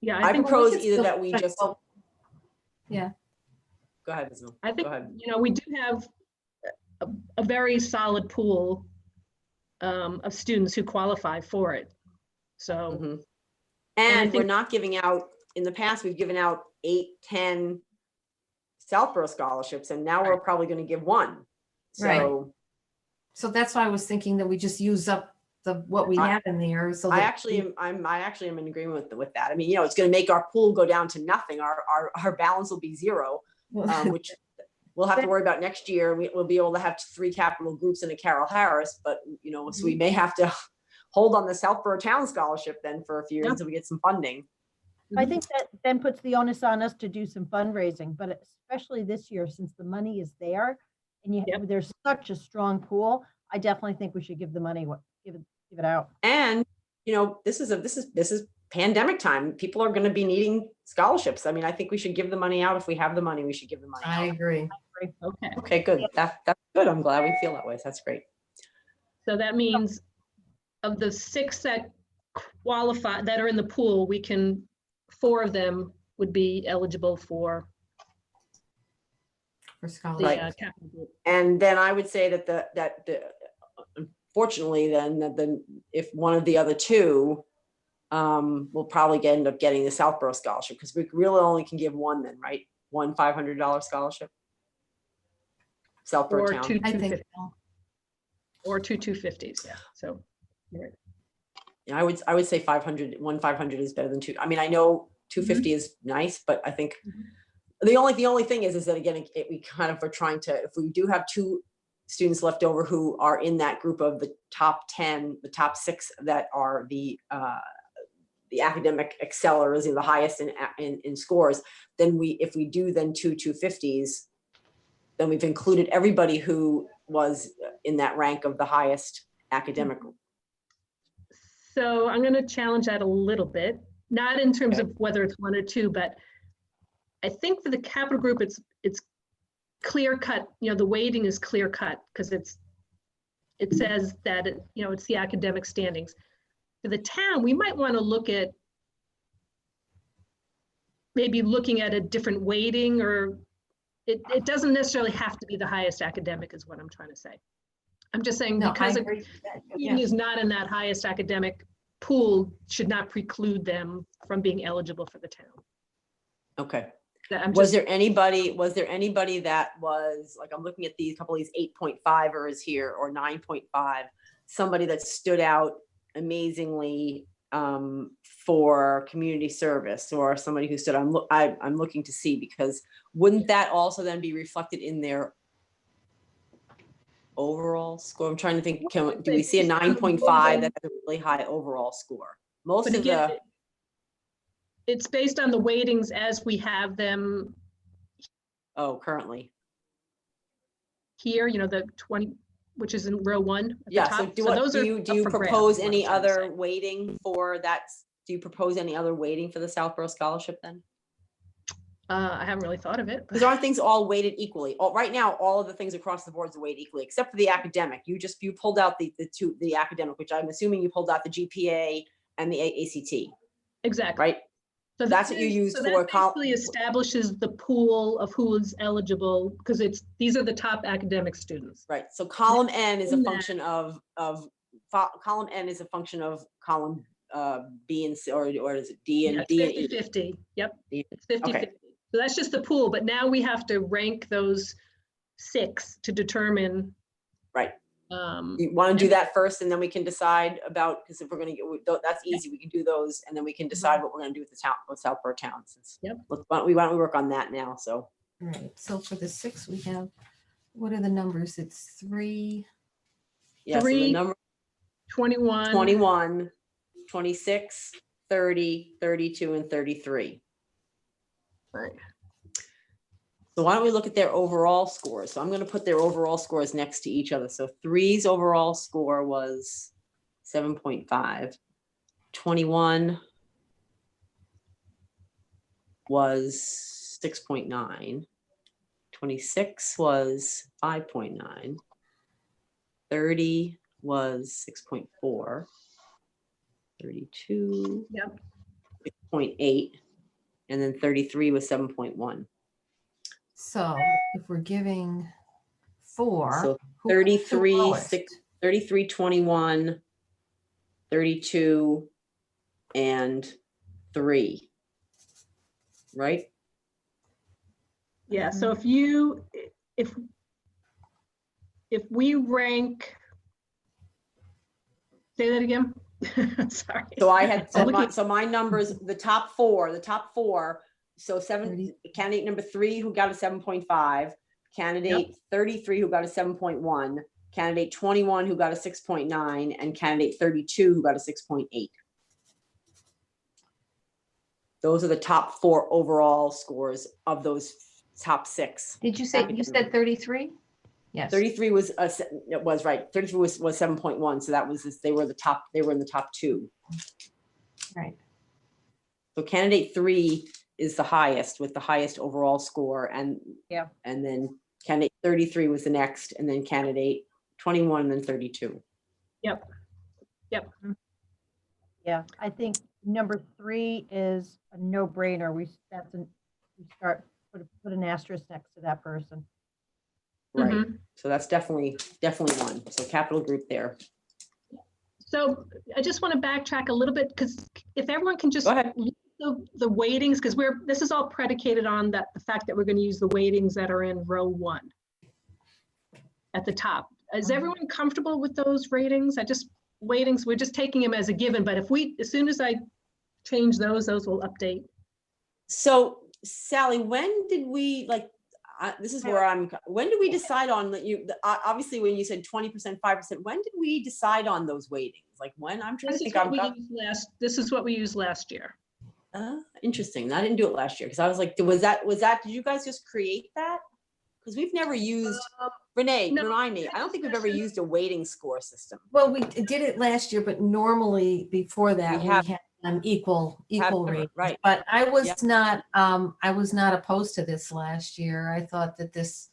Yeah,
I
think
propose either that we just.
Yeah.
Go ahead, Isabel.
I think,
Go ahead.
we do have a very solid pool of students who qualify for it. So.
Mhm.
I
And we're
think-
not giving out, in the past, we've given out 8, 10 Southborough scholarships, and now we're probably going to give 1.
Right.
So
So that's why I was thinking that we just use up what we have in there. So
I
that
actually am in agreement with that. I mean, it's going to make our pool go down to nothing. Our balance will be 0, which we'll have to worry about next year. We'll be able to have 3 Capital Groups and a Carol Harris, but so we may have to hold on the Southborough Town Scholarship then for a few years until we get some funding.
I think that then puts the onus on us to do some fundraising, but especially this year, since the money is there and
Yep.
there's such a strong pool, I definitely think we should give the money, give it out.
And this is pandemic time. People are going to be needing scholarships. I mean, I think we should give the money out. If we have the money, we should give the money
I
out.
agree.
Okay,
Okay, good. That's good. I'm glad we feel that way. That's great.
so that means of the 6 that qualify, that are in the pool, 4 of them would be eligible for
For
the
scholarships.
capital group.
And then I would say that unfortunately, then if one of the other 2 will probably end up getting the Southborough scholarship, because we really only can give 1 then, right? 1 $500 scholarship. Southborough
Or
Town.
2
I think
250,
so.
or 2 250s, yeah, so.
Yeah, I would say 500. 1 500 is better than 2. I mean, I know 250 is nice, but I think the only thing is that again, we kind of are trying to, if we do have 2 students left over who are in that group of the top 10, the top 6 that are the academic excellers, the highest in scores, then if we do 2 250s, then we've included everybody who was in that rank of the highest academic.
So I'm going to challenge that a little bit, not in terms of whether it's 1 or 2, but I think for the capital group, it's clear cut. The weighting is clear cut because it says that it's the academic standings. For the town, we might want to look at maybe looking at a different weighting, or it doesn't necessarily have to be the highest academic, is what I'm trying to say. I'm just saying
No, I
because
agree with that.
student
Yeah.
is not in that highest academic pool should not preclude them from being eligible for the town.
Okay.
I'm
Was
just,
there anybody that was, like, I'm looking at these, couple of these 8.5ers here, or 9.5, somebody that stood out amazingly for community service, or somebody who stood, I'm looking to see, because wouldn't that also then be reflected in their overall score? I'm trying to think, do we see a 9.5 that has a really high overall score? Most
but
of
again,
the,
it's based on the weightings as we have them
currently.
here, the 20, which is in row 1 at the
Yeah, so
top.
do
those are
you
up for grabs,
propose
is what I'm
any
trying to say.
other weighting for that? Do you propose any other weighting for the Southborough scholarship then?
I haven't really thought of it.
Because aren't things all weighted equally? Right now, all of the things across the board are weighted equally, except for the academic. You pulled out the academic, which I'm assuming you pulled out the GPA and the ACT,
Exactly.
right?
So
That's
this
what you
is-
use
so
for
that basically establishes the pool of who is eligible, because these are the top academic students.
Right, so column N is a
in that-
function of column N is a function of column B and C, or is it D
Yeah,
and D and E?
50-50, yep,
D-
it's 50-50.
okay.
So that's just the pool, but now we have to rank those 6 to determine.
Right.
Um,
You want to do that first, and then we can decide about, because if we're going to get, that's easy, we can do those, and then we can decide what we're going to do with the town, with Southborough Town. Since-
Yep.
Why don't we work on that now, so.
All right, so for the 6, we have, what are the numbers? It's 3.
Yeah, so the
3,
number
21.
21, 26, 30, 32, and 33.
Right.
So why don't we look at their overall scores? So I'm going to put their overall scores next to each other. So 3's overall score was 7.5. 21 was 6.9. 26 was 5.9. 30 was 6.4. 32.
Yep.
6.8. And then 33 was 7.1.
So if we're giving 4.
So
who-
33,
who's lowest?
33, 21, 32, and 3. Right?
Yeah, so if you, if we rank, say that again? Sorry.
So I had,
I'm looking-
so my numbers, the top four, so
30.
candidate number 3 who got a 7.5, candidate 33 who got a 7.1, candidate 21 who got a 6.9, and candidate 32 who got a 6.8. Those are the top 4 overall scores of those top 6.
Did you say, you said 33? Yes.
33 was, it was right, 33 was 7.1, so that was, they were in the top 2.
Right.
So candidate 3 is the highest with the highest overall score, and
Yeah.
and then candidate 33 was the next, and then candidate 21, and then 32.
Yep.
Yeah, I think number 3 is a no-brainer. We start, put an asterisk next to that person.
Right.
Mhm.
So that's definitely one. So capital group there.
So I just want to backtrack a little bit, because if everyone can just
Go ahead.
look at the weightings, because this is all predicated on the fact that we're going to use the weightings that are in row 1 at the top. Is everyone comfortable with those ratings? Weightings, we're just taking them as a given, but as soon as I change those will update.
So Sally, when did we this is where when did we decide on that obviously when you said 20%, 5%, when did we decide on those weightings? Like when? I'm trying to think.
This is what we used last year.
Interesting. I didn't do it last year because I was like, did you guys just create that? Because we've never used, Renee,
no,
remind me, I don't think we've ever used a weighting score system.
Well, we did it last year, but normally before that,
We
we
have-
had equal ratings.
right.
But I was
Yep.
not, I was not opposed to this last year. I thought that this,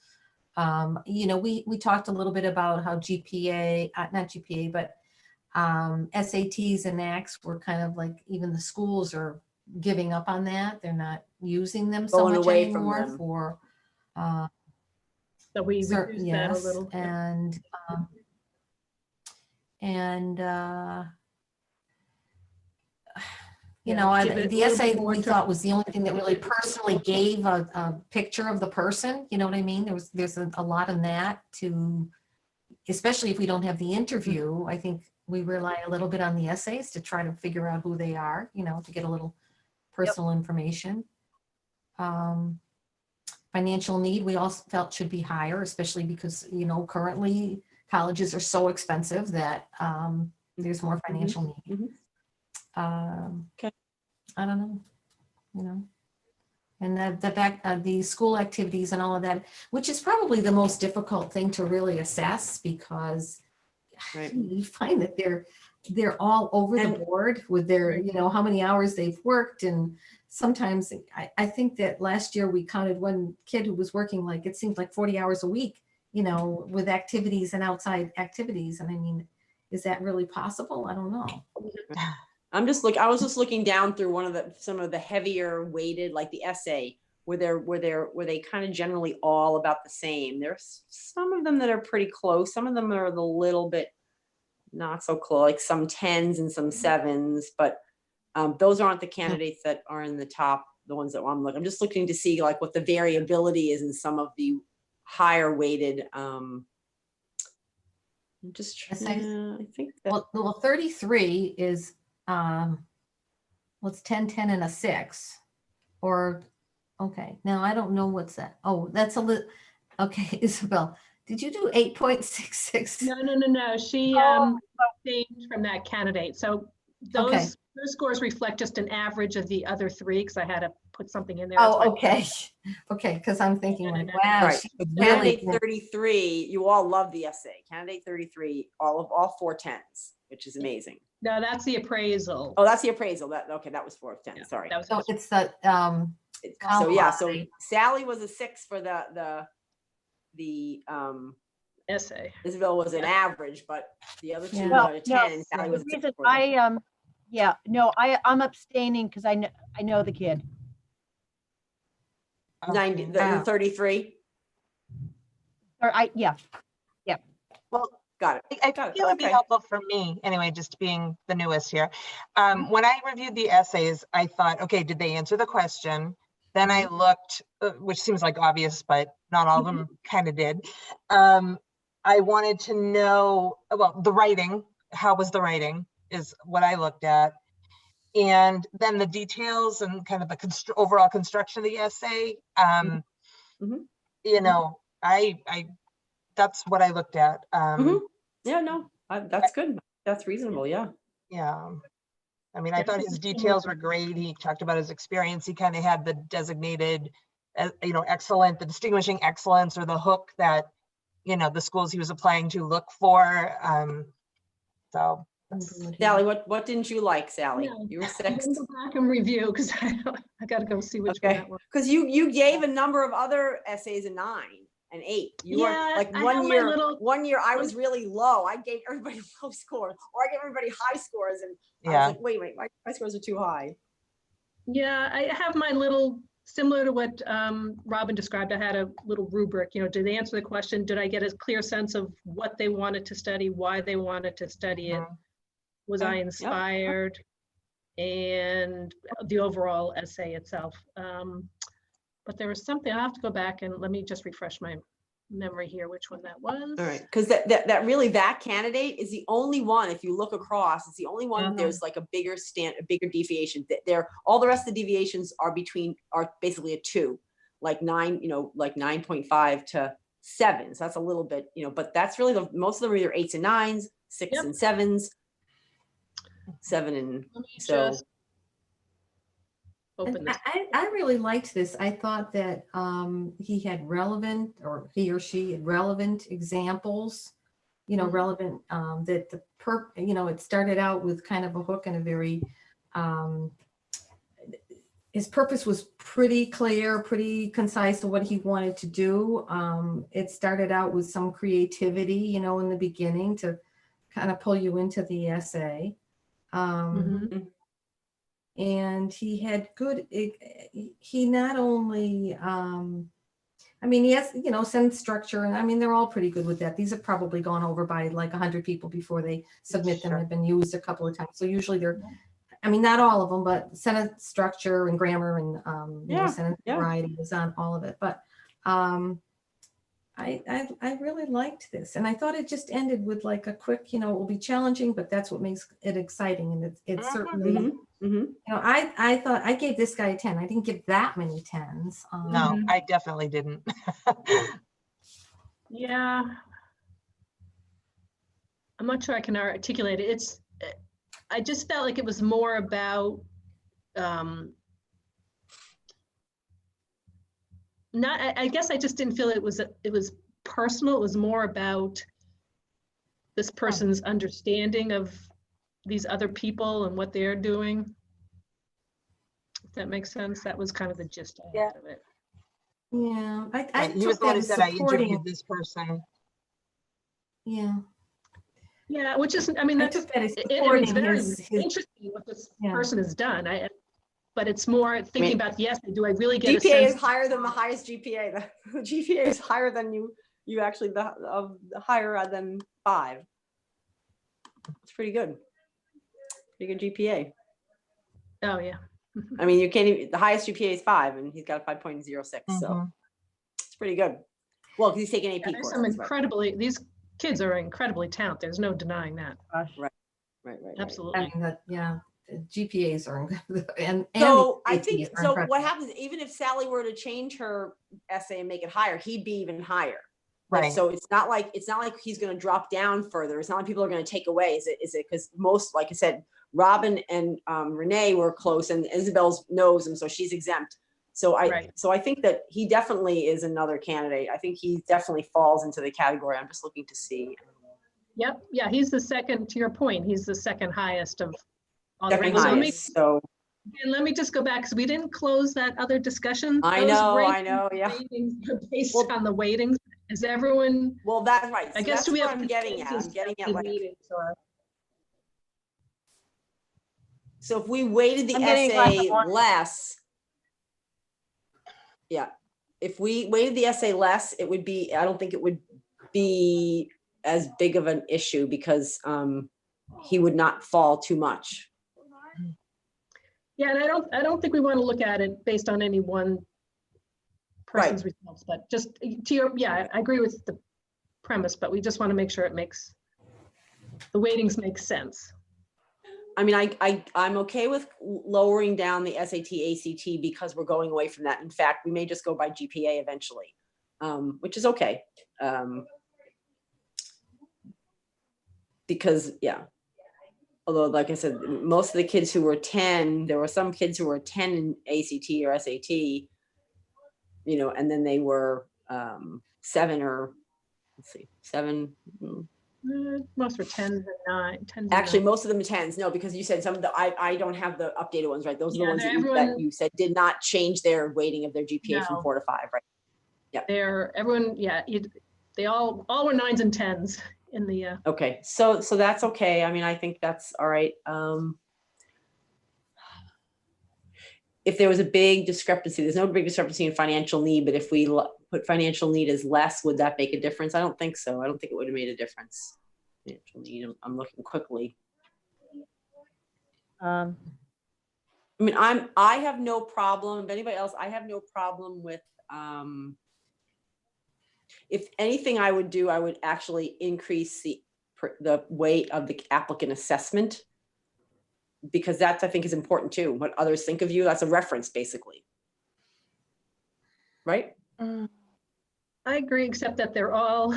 we talked a little bit about how GPA, not GPA, but SATs and NACs were kind of like, even the schools are giving up on that. They're not using them so
Going
much
away from
anymore
them.
for,
So we reduced that a
yes,
little.
and
Give it a
the
little
essay
bit more
we
to-
thought was the only thing that really personally gave a picture of the person, you know what I mean? There's a lot in that to, especially if we don't have the interview, I think we rely a little bit on the essays to try to figure out who they are, to get a little personal information. Financial need, we also felt should be higher, especially because, currently colleges are so expensive that there's more financial need.
Mhm. Okay.
I don't know, and the school activities and all of that, which is probably the most difficult thing to really assess because
Right.
you find that they're all over the
And-
board with their, how many hours they've worked. And sometimes I think that last year we counted one kid who was working it seemed like 40 hours a week, with activities and outside activities. And I mean, is that really possible? I don't know.
I was just looking down through some of the heavier weighted, like the essay, where they kind of generally all about the same. There's some of them that are pretty close. Some of them are a little bit not so close, like some 10s and some 7s, but those aren't the candidates that are in the top, the ones that I'm looking. I'm just looking to see like what the variability is in some of the higher weighted. I'm just
Essays?
I think that,
Well, 33 is, it's 10, 10 and a 6. Or, okay, now I don't know what's that. Oh, that's a little, okay, Isabel, did you do 8.66?
No. She
Oh.
changed from that candidate. So
Okay.
those scores reflect just an average of the other 3 because I had to put something in there.
Oh,
That's why-
okay. Okay, because I'm thinking like,
No.
wow,
Right.
she would really.
candidate 33, you all love the essay. Candidate 33, all 4 10s, which is amazing.
No, that's the appraisal.
Oh, that's the appraisal. That was 4 of 10.
Yeah,
Sorry.
that was-
So it's the,
So yeah, so
quality.
Sally was a 6 for the
essay.
Isabel was an average, but the other 2
Yeah.
Well,
were a
no,
10 and Sally
the
was a 6
reason
for them.
I'm abstaining because I know the kid.
90, the
Wow.
33.
Or
Well,
Got it.
I
Got it.
feel it'd be
Okay.
helpful for me, anyway, just being the newest here. When I reviewed the essays, I thought, okay, did they answer the question? Then I looked, which seems like obvious, but not all of them kind of did. I wanted to know, well, the writing, how was the writing is what I looked at. And then the details and kind of the overall construction of the essay.
Mhm.
You know, that's what I looked at.
Mhm. Yeah, no, that's good. That's reasonable. Yeah.
Yeah. I mean, I
Yeah,
thought
I
his
think it's
details
similar.
were great. He talked about his experience. He kind of had the designated, excellent, the distinguishing excellence or the hook that, the schools he was applying to look for. So
Sally, what didn't you like, Sally?
No.
You were
I'm
6.
gonna go back and review because I got to go see which one
Okay.
that was.
Because you gave a number of other essays a 9 and 8. You were
Yeah,
like
I
one
have my
year.
little-
One year I was really low. I gave everybody low scores, or I gave everybody high scores, and I
yeah,
was like, wait, my scores are too high.
Yeah, I have my little, similar to what Robin described, I had a little rubric, did they answer the question? Did I get a clear sense of what they wanted to study, why they wanted to study it?
Mhm.
Was
Okay,
I
yep.
inspired? And the overall essay itself. But there was something, I'll have to go back and let me just refresh my memory here, which one that was.
All right, because that candidate is the only one. If you look across, it's the only one that
Mhm.
there's like a bigger deviation. All the rest of the deviations are basically a 2, like 9, like 9.5 to 7. So that's a little bit, but that's really most of them are either 8s and 9s, 6
Yep.
and 7s, 7 and
Let me
so.
just open this.
I really liked this. I thought that he had relevant, or he or she had relevant examples,
Mhm.
relevant, that it started out with kind of a hook and a very, his purpose was pretty clear, pretty concise to what he wanted to do. It started out with some creativity, in the beginning to kind of pull you into the essay.
Mhm.
And he had good, he not only, he has, sentence structure, and they're all pretty good with that. These have probably gone over by like 100 people before they submit them,
Sure.
have been used a couple of times. So usually they're, not all of them, but sentence structure and grammar and,
Yeah,
sentence
yeah.
variety is on all of it. But I really liked this, and I thought it just ended with like a quick, it will be challenging, but that's what makes it exciting, and it's
Mhm.
certainly.
Mhm. Mhm.
I thought I gave this guy a 10. I didn't give that many 10s.
No,
Mhm.
I definitely didn't.
Yeah. I'm not sure I can articulate it. I just felt like it was more about, I guess I just didn't feel it was personal. It was more about this person's understanding of these other people and what they're doing. If that makes sense, that was kind of the gist I had of it.
Yeah, I
He was
took
the one
that
who
as
said, I
supporting.
interviewed this person.
Yeah.
Yeah, which is, I mean,
I
that's,
took that as
it's
supporting
very
his,
interesting what this
Yeah.
person has done. But it's more thinking about the essay. Do I really get a
GPA is
sense?
higher than the highest GPA. The GPA is higher than you actually, the higher than 5. It's pretty good. Pretty good GPA.
Oh, yeah.
I mean, you can't even, the highest GPA is 5 and he's got a 5.06, so
Mhm.
it's pretty good. Well, 'cause he's taking AP
Yeah, there's some
courses, right?
incredibly, these kids are incredibly talented. There's no denying that.
Gosh.
Right.
Absolutely.
And yeah, the GPAs are, and.
So
the
I
ATs
think,
are
so what
incredible.
happens, even if Sally were to change her essay and make it higher, he'd be even higher. Like,
Right.
so it's not like he's gonna drop down further. It's not like people are gonna take away. Is it? Because most, like I said, Robin and Renee were close and Isabel's knows him, so she's exempt. So
Right.
I think that he definitely is another candidate. I think he definitely falls into the category. I'm just looking to see.
Yep. Yeah, he's the second, to your point, he's the second highest of all the
Second
ranks. So
highest, so
let me just go back, because we didn't close that other discussion.
I
Those
know,
ratings
yeah.
are based
Well-
on the weightings. Is everyone,
Well, that's right.
I
So
guess,
that's
do we
what
have
I'm getting at. I'm
consensus
getting at
on
like,
weightings or-
so if we weighted the
I'm getting a glass of
essay
wine.
less. Yeah, if we weighted the essay less, it would be, I don't think it would be as big of an issue because he would not fall too much.
Yeah, and I don't think we want to look at it based on any one person's results, but just to your, yeah, I agree with the premise, but we just want to make sure the weightings make sense.
I mean, I'm okay with lowering down the SAT, ACT because we're going away from that. In fact, we may just go by GPA eventually, which is okay. Because, yeah. Although, like I said, most of the kids who were 10, there were some kids who were 10 in ACT or SAT, you know, and then they were 7 or, let's see, 7.
Most were 10s and 9, 10s and
Actually,
9s.
most of them are 10s. No, because you said some of the, I don't have the updated ones, right? Those are the
Yeah,
ones that
everyone-
you said did not change their weighting of their GPA from
No.
4 to 5, right?
Everyone, yeah, they all were 9s and 10s in the,
Okay, so that's okay. I mean, I think that's all right. If there was a big discrepancy, there's no big discrepancy in financial need, but if we put financial need as less, would that make a difference? I don't think so. I don't think it would have made a difference. Financial need, I'm looking quickly. I mean, I have no problem, if anybody else, I have no problem with, if anything I would do, I would actually increase the weight of the applicant assessment. Because that's, I think, is important too. What others think of you, that's a reference, basically. Right?
I agree, except that they're all,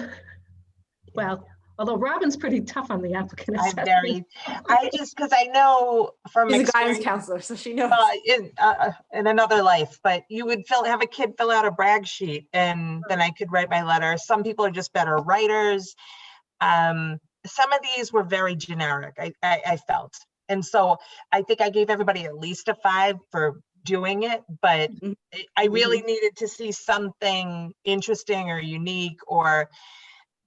well, although Robin's pretty tough on the applicant
I'm
assessment.
I just, because I know from
She's a guidance
experience,
counselor, so she knows.
in another life, but you would have a kid fill out a brag sheet and then I could write my letter. Some people are just better writers. Some of these were very generic, I felt. And so I think I gave everybody at least a 5 for doing it, but
Mhm.
I really needed to see something interesting or unique, or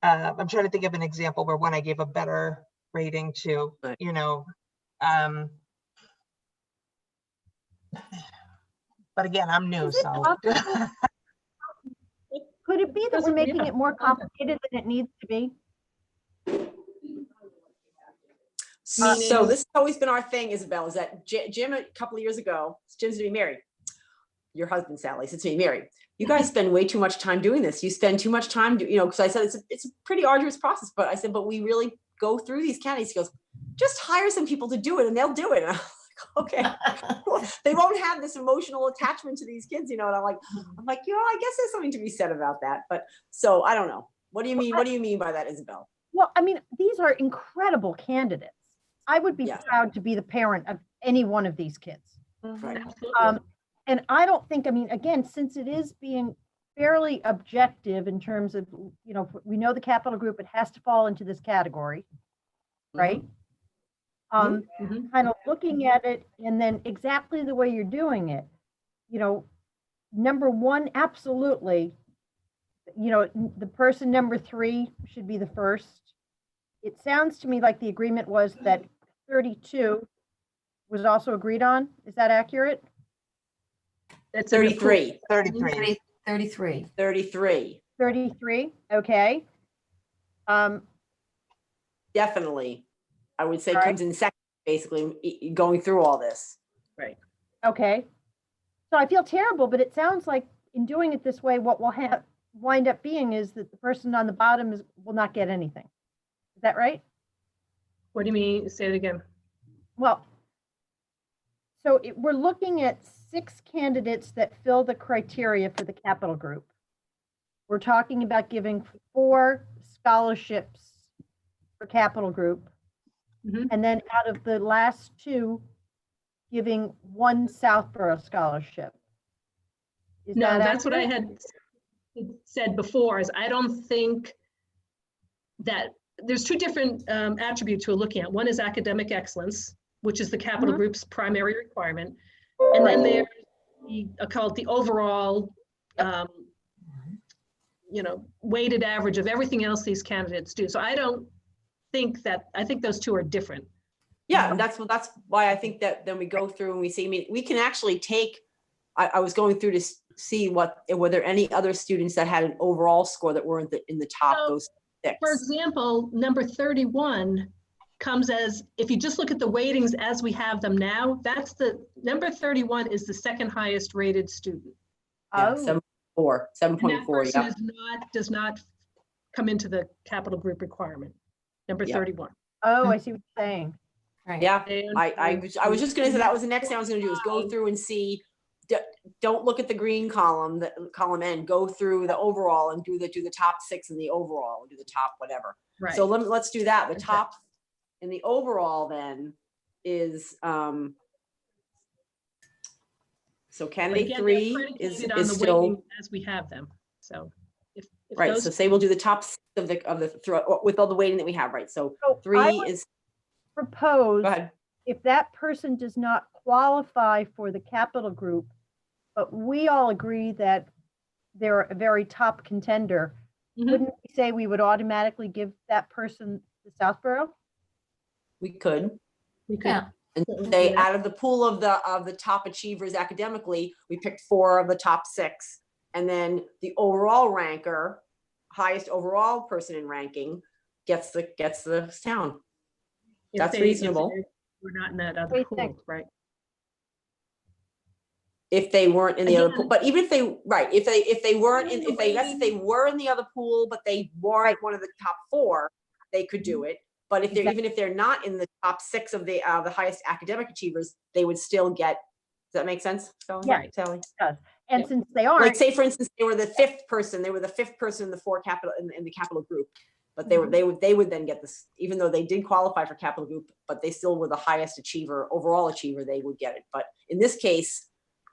I'm trying to think of an example where one I gave a better rating to,
Right.
you know. But again, I'm new,
Is it
so.
possible? Could it be that we're
Doesn't-
making
yeah.
it more complicated than it needs to be?
So this has always been our thing, Isabel, is that Jim, a couple of years ago, Jim's to be married. Your husband, Sally, said to me, Mary, you guys spend way too much time doing this. You spend too much time, you know, because I said it's a pretty arduous process, but I said, but we really go through these candidates. He goes, just hire some people to do it and they'll do it. And I'm like, okay. They won't have this emotional attachment to these kids, you know, and I'm like, you know, I guess there's something to be said about that. But so I don't know. What do you mean? What do you mean by that, Isabel?
Well, I mean, these are incredible candidates. I would be
Yeah.
proud to be the parent of any one of these kids.
Right.
Absolutely.
And I don't think, I mean, again, since it is being fairly objective in terms of, you know, we know the capital group, it has to fall into this category, right?
Mhm.
Kind of looking at it and then exactly the way you're doing it, you know, number 1, absolutely, you know, the person number 3 should be the first. it sounds to me like the agreement was that 32 was also agreed on. Is that accurate?
That's in the pool.
33,
33.
33.
33,
33, okay.
definitely. I would say
All right.
comes in second, basically, going through all this.
Okay. So I feel terrible, but it sounds like in doing it this way, what will wind up being is that the person on the bottom will not get anything. Is that right?
What do you mean? Say it again.
Well, so we're looking at 6 candidates that fill the criteria for the capital group. We're talking about giving 4 scholarships for capital group.
Mhm.
And then out of the last 2, giving 1 Southborough scholarship. Is
No,
that
that's what I
accurate?
had said before, is I don't think that, there's 2 different attributes we're looking at. One is academic excellence, which is the capital
Mhm.
group's primary requirement. And then there's I call it the overall, weighted average of everything else these candidates do. So I don't think that, I think those 2 are different.
Yeah, and that's why I think that then we go through and we see, I mean, we can actually take, I was going through to see were there any other students that had an overall score that weren't in the top,
So,
those 6.
For example, number 31 comes as, if you just look at the weightings as we have them now, that's number 31 is the second highest rated student.
Yeah,
Oh,
7.4,
And that
7.4,
person
yeah.
does not come into the capital group requirement, number
Yep.
31.
oh, I see what you're saying.
Right.
Yeah,
They-
I was just gonna say that was the next thing I was gonna do is go through and see, don't look at the green column, the column N, go through the overall and do the top 6 in the overall, do the top whatever.
Right.
So let's do that. The
Okay.
top in the overall then is, so
But
candidate
again,
3
they're
is
predicated on the
still,
weighting as we have them. So if
right,
those,
so say we'll do the top 6 of the with all the weighting that we have, right? So
So
3
I would
is,
propose
go ahead.
if that person does not qualify for the capital group, but we all agree that they're a very top contender,
Mhm.
wouldn't we say we would automatically give that person the Southborough?
We could.
we could.
Yeah.
And
certainly
say
do that.
out of the pool of the top achievers academically, we picked 4 of the top 6. And then the overall ranker, highest overall person in ranking, gets the town.
If
That's
they-
reasonable.
We're not in that
What do
other
you
pool,
think?
right?
If they weren't in the other pool,
Again-
but even if they, right, if they weren't in, if they were in the other pool, but they weren't one of the top 4, they could do it. But if they're,
Exactly.
even if they're not in the top 6 of the highest academic achievers, they would still get, does that make sense? Sally?
Yeah.
Sally?
And
Yep.
since they
Like
aren't,
say for instance, they were the 5th person in the 4 capital in the capital group. But they would then get this, even though they did qualify for capital group, but they still were the highest achiever, overall achiever, they would get it. But in this case,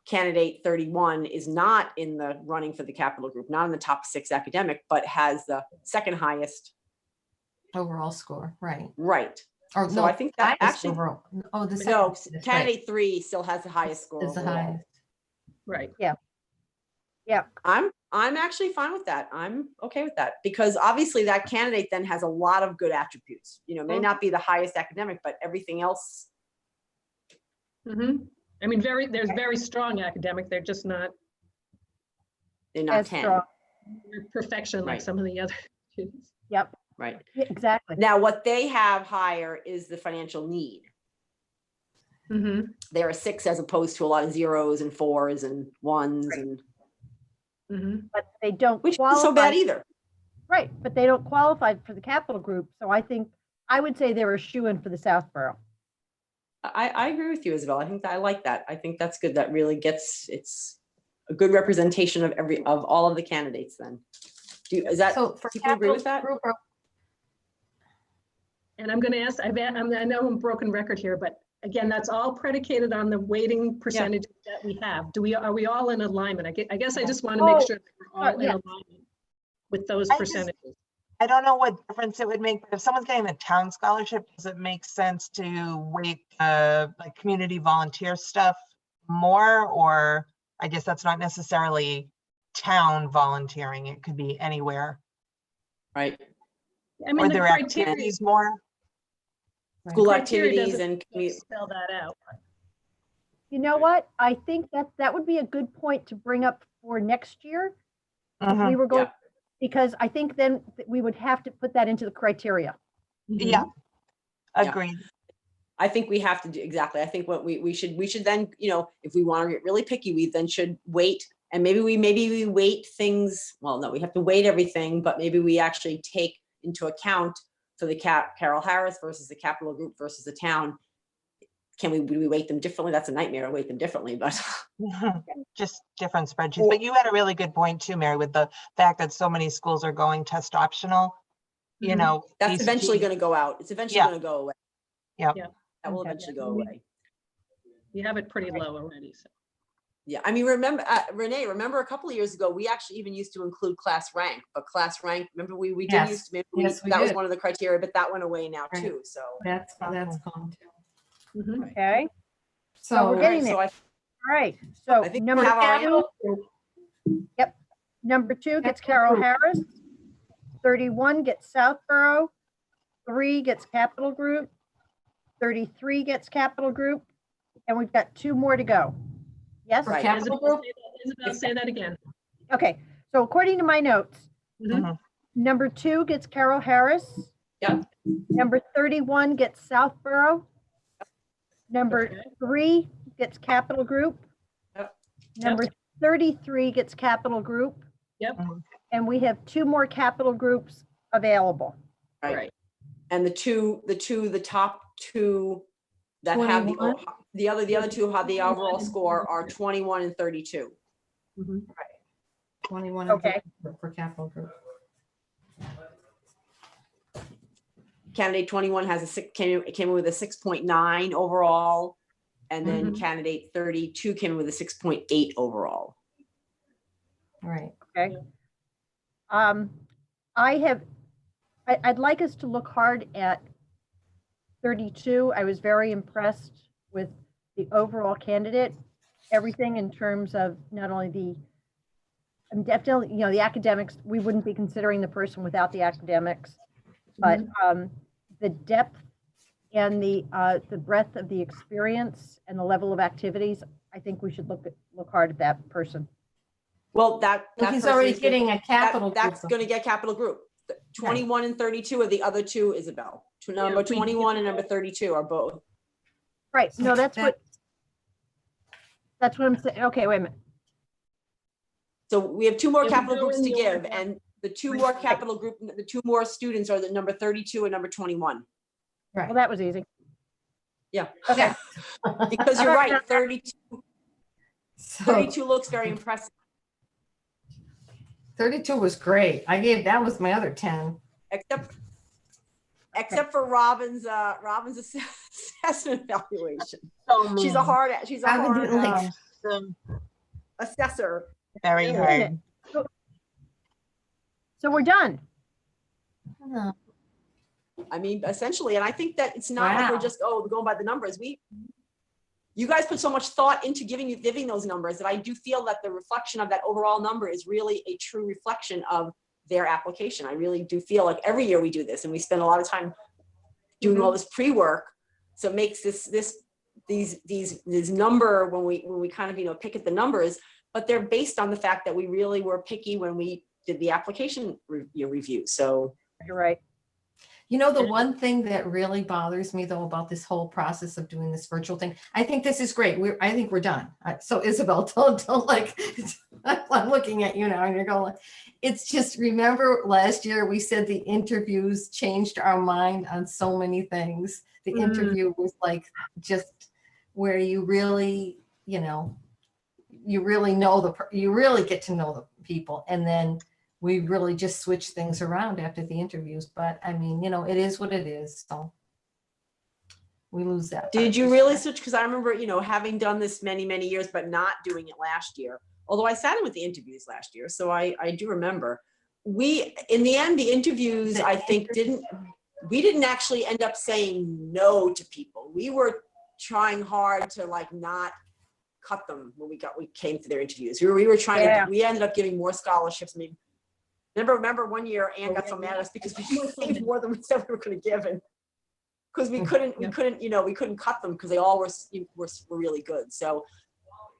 candidate 31 is not in the running for the capital group, not in the top 6 academic, but has the second highest,
Overall score, right.
right?
Or
So
no,
I think that
highest
actually,
overall. Oh, the
no,
second. that's right.
candidate 3 still has the highest score
Is the
overall.
highest.
Right.
I'm actually fine with that. I'm okay with that because obviously that candidate then has a lot of good attributes. May not be the highest academic, but everything else.
Mhm. I mean, there's very strong academic, they're just not
They're not
as
10,
strong.
perfection like
Right.
some of the other students.
Yep,
right?
yeah, exactly.
Now, what they have higher is the financial need.
Mhm.
They're a 6 as opposed to a lot of 0s and 4s and 1s, and
Mhm.
But they don't
which isn't so bad
qualify,
either.
right, but they don't qualify for the capital group. So I would say they're a shoo-in for the Southborough.
I agree with you, Isabel. I think I like that. I think that's good. That really it's a good representation of all of the candidates. Then, is that
So for
people agree with
capital
that?
group,
And I'm gonna ask, I know I'm broken record here, but again, that's all predicated on the weighting percentage that we have. Are we all in alignment? I guess I just want to make
Oh,
sure that we're all in
yeah.
alignment with those
I just-
percentages.
I don't know what difference it would make, but if someone's getting a town scholarship, does it make sense to weight like community volunteer stuff more? Or I guess that's not necessarily town volunteering. It could be anywhere.
Right.
I mean,
Or
the
their
criteria,
activities more?
School
criteria
activities
doesn't
and commu-
spell that out.
You know what? I think that would be a good point to bring up for next year. If
Mhm.
we were going,
Yeah.
because I think then we would have to put that into the criteria.
Yeah,
Yeah.
agreed.
I think we have to do exactly. I think what we should then, if we want to get really picky, we then should wait, and maybe we weight things. Well, no, we have to weight everything, but maybe we actually take into account for the Carol Harris versus the Capital Group versus the town. Do we weight them differently? That's a nightmare to weight them differently, but
Just different spreadsheets. But you had a really good point too, Mary, with the fact that so many schools are going test optional. You
Mhm.
know,
that's eventually
BCG
going to go out. It's eventually
Yeah.
going to go away.
Yep.
Yeah.
That will
Okay.
eventually go away.
You have it pretty low already, so.
Yeah, I mean, remember, Renee, remember a couple of years ago, we actually even used to include class rank, but class rank, remember we did
Yes.
used to, maybe
Yes, we
that was
did.
one of the criteria, but that went away now
Right.
too, so.
That's gone too.
Mhm.
Okay, So
So.
we're getting
So
there.
I,
all right. So
I think we
number
have our
two, number 2 gets Carol Harris. 31 gets Southborough. 3 gets Capital Group. 33 gets Capital Group. And we've got 2 more to go. Yes?
For
Right.
Capital
Isabel,
Group,
say that again.
Okay, so according to my notes,
Mhm.
number 2 gets Carol Harris.
Yep.
Number 31 gets Southborough. Number
Okay.
3 gets Capital Group.
Yep.
Number 33 gets Capital Group.
Yep.
And we have 2 more Capital Groups available.
Right. And the top two that have
21?
the other two have the overall score are 21 and 32.
Mhm.
21
Okay.
for Capital Group.
Candidate 21 came in with a 6.9 overall, and then
Mhm.
candidate 32 came in with a 6.8 overall.
All right.
Okay. I'd like us to look hard at 32. I was very impressed with the overall candidate, everything in terms of not only definitely, the academics, we wouldn't be considering the person without the academics, but the depth and the breadth of the experience and the level of activities, I think we should look hard at that person.
Well, that
He's
person
already
is gonna-
getting a Capital Group.
that's going to get Capital Group. 21 and 32 are the other two, Isabel. Number
we-
21 and number 32 are both.
Right, no, that's what I'm saying. Okay, wait a minute.
So we have 2 more
Yeah, we
capital
go
groups
in
to
the
give,
order.
and the 2 more capital group, the 2 more students are the number 32 and number 21.
Well, that was easy.
Yeah.
Okay,
Because you're right, 32
So
looks very impressive.
32 was great. That was my other 10.
Except for Robin's assessment evaluation.
So
She's a
mean.
hard
Robin didn't like-
assessor.
Very
Wait a
hard.
minute. So we're done.
Oh,
I mean, essentially, and I think that it's not like we're
Wow.
just, going by the numbers. You guys put so much thought into giving those numbers that I do feel that the reflection of that overall number is really a true reflection of their application. I really do feel like every year we do this and we spend a lot of time doing all this pre-work. So it makes these number when we kind of, pick at the numbers, but they're based on the fact that we really were picky when we did the application review. So
You're right.
The one thing that really bothers me though about this whole process of doing this virtual thing, I think this is great. I think we're done. So Isabel, don't like, I'm looking at you now and you're going, it's just, remember last year we said the interviews changed our mind on so many things. The interview was like just where you really, you really get to know the people, and then we really just switch things around after the interviews. But I mean, it is what it is. So we lose that.
did
part
you
for
really
sure.
switch? Because I remember, having done this many, many years, but not doing it last year. Although I sat in with the interviews last year, so I do remember. In the end, the interviews, I think, we didn't actually end up saying no to people. We were trying hard to not cut them when we came to their interviews. We were trying to, we ended up giving more scholarships. I mean, Remember one year Ann got so mad at us because we saved more than we said we were gonna give and because we couldn't, we couldn't cut them because they all were really good. So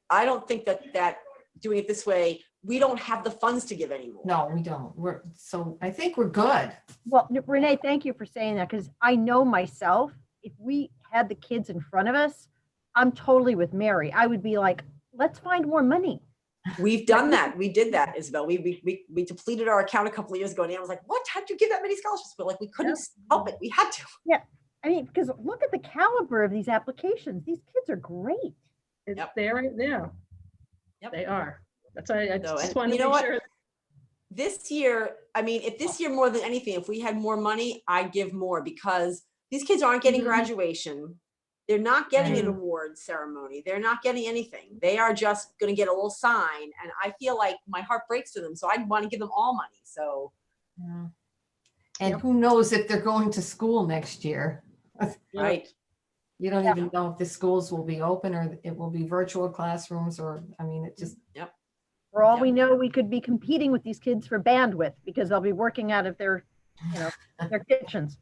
I don't think that doing it this way, we don't have the funds to give anymore.
No, we don't. So I think we're good.
Well, Renee, thank you for saying that, because I know myself, if we had the kids in front of us, I'm totally with Mary. I would be like, let's find more money.
We've done that. We did that, Isabel. We depleted our account a couple of years ago and Ann was like, what? How'd you give that many scholarships? But like, we couldn't help it. We had to.
I mean, because look at the caliber of these applications. These kids are great.
It's
Yep.
there right now.
Yep.
They are. That's why I
So,
just
and
wanted
you
to
know
make
what?
sure.
This year, I mean, if this year more than anything, if we had more money, I'd give more because these kids aren't getting
Mhm.
graduation. They're not getting an
Right.
award ceremony. They're not getting anything. They are just going to get a little sign. And I feel like my heart breaks to them. So I'd want to give them all money. So
Yeah. And who knows if they're going to school next year?
right.
You don't even know if the schools will be open or it will be virtual classrooms or, I mean, it just,
For all
Yeah.
we know, we could be competing with these kids for bandwidth because they'll be working out of their, their kitchens.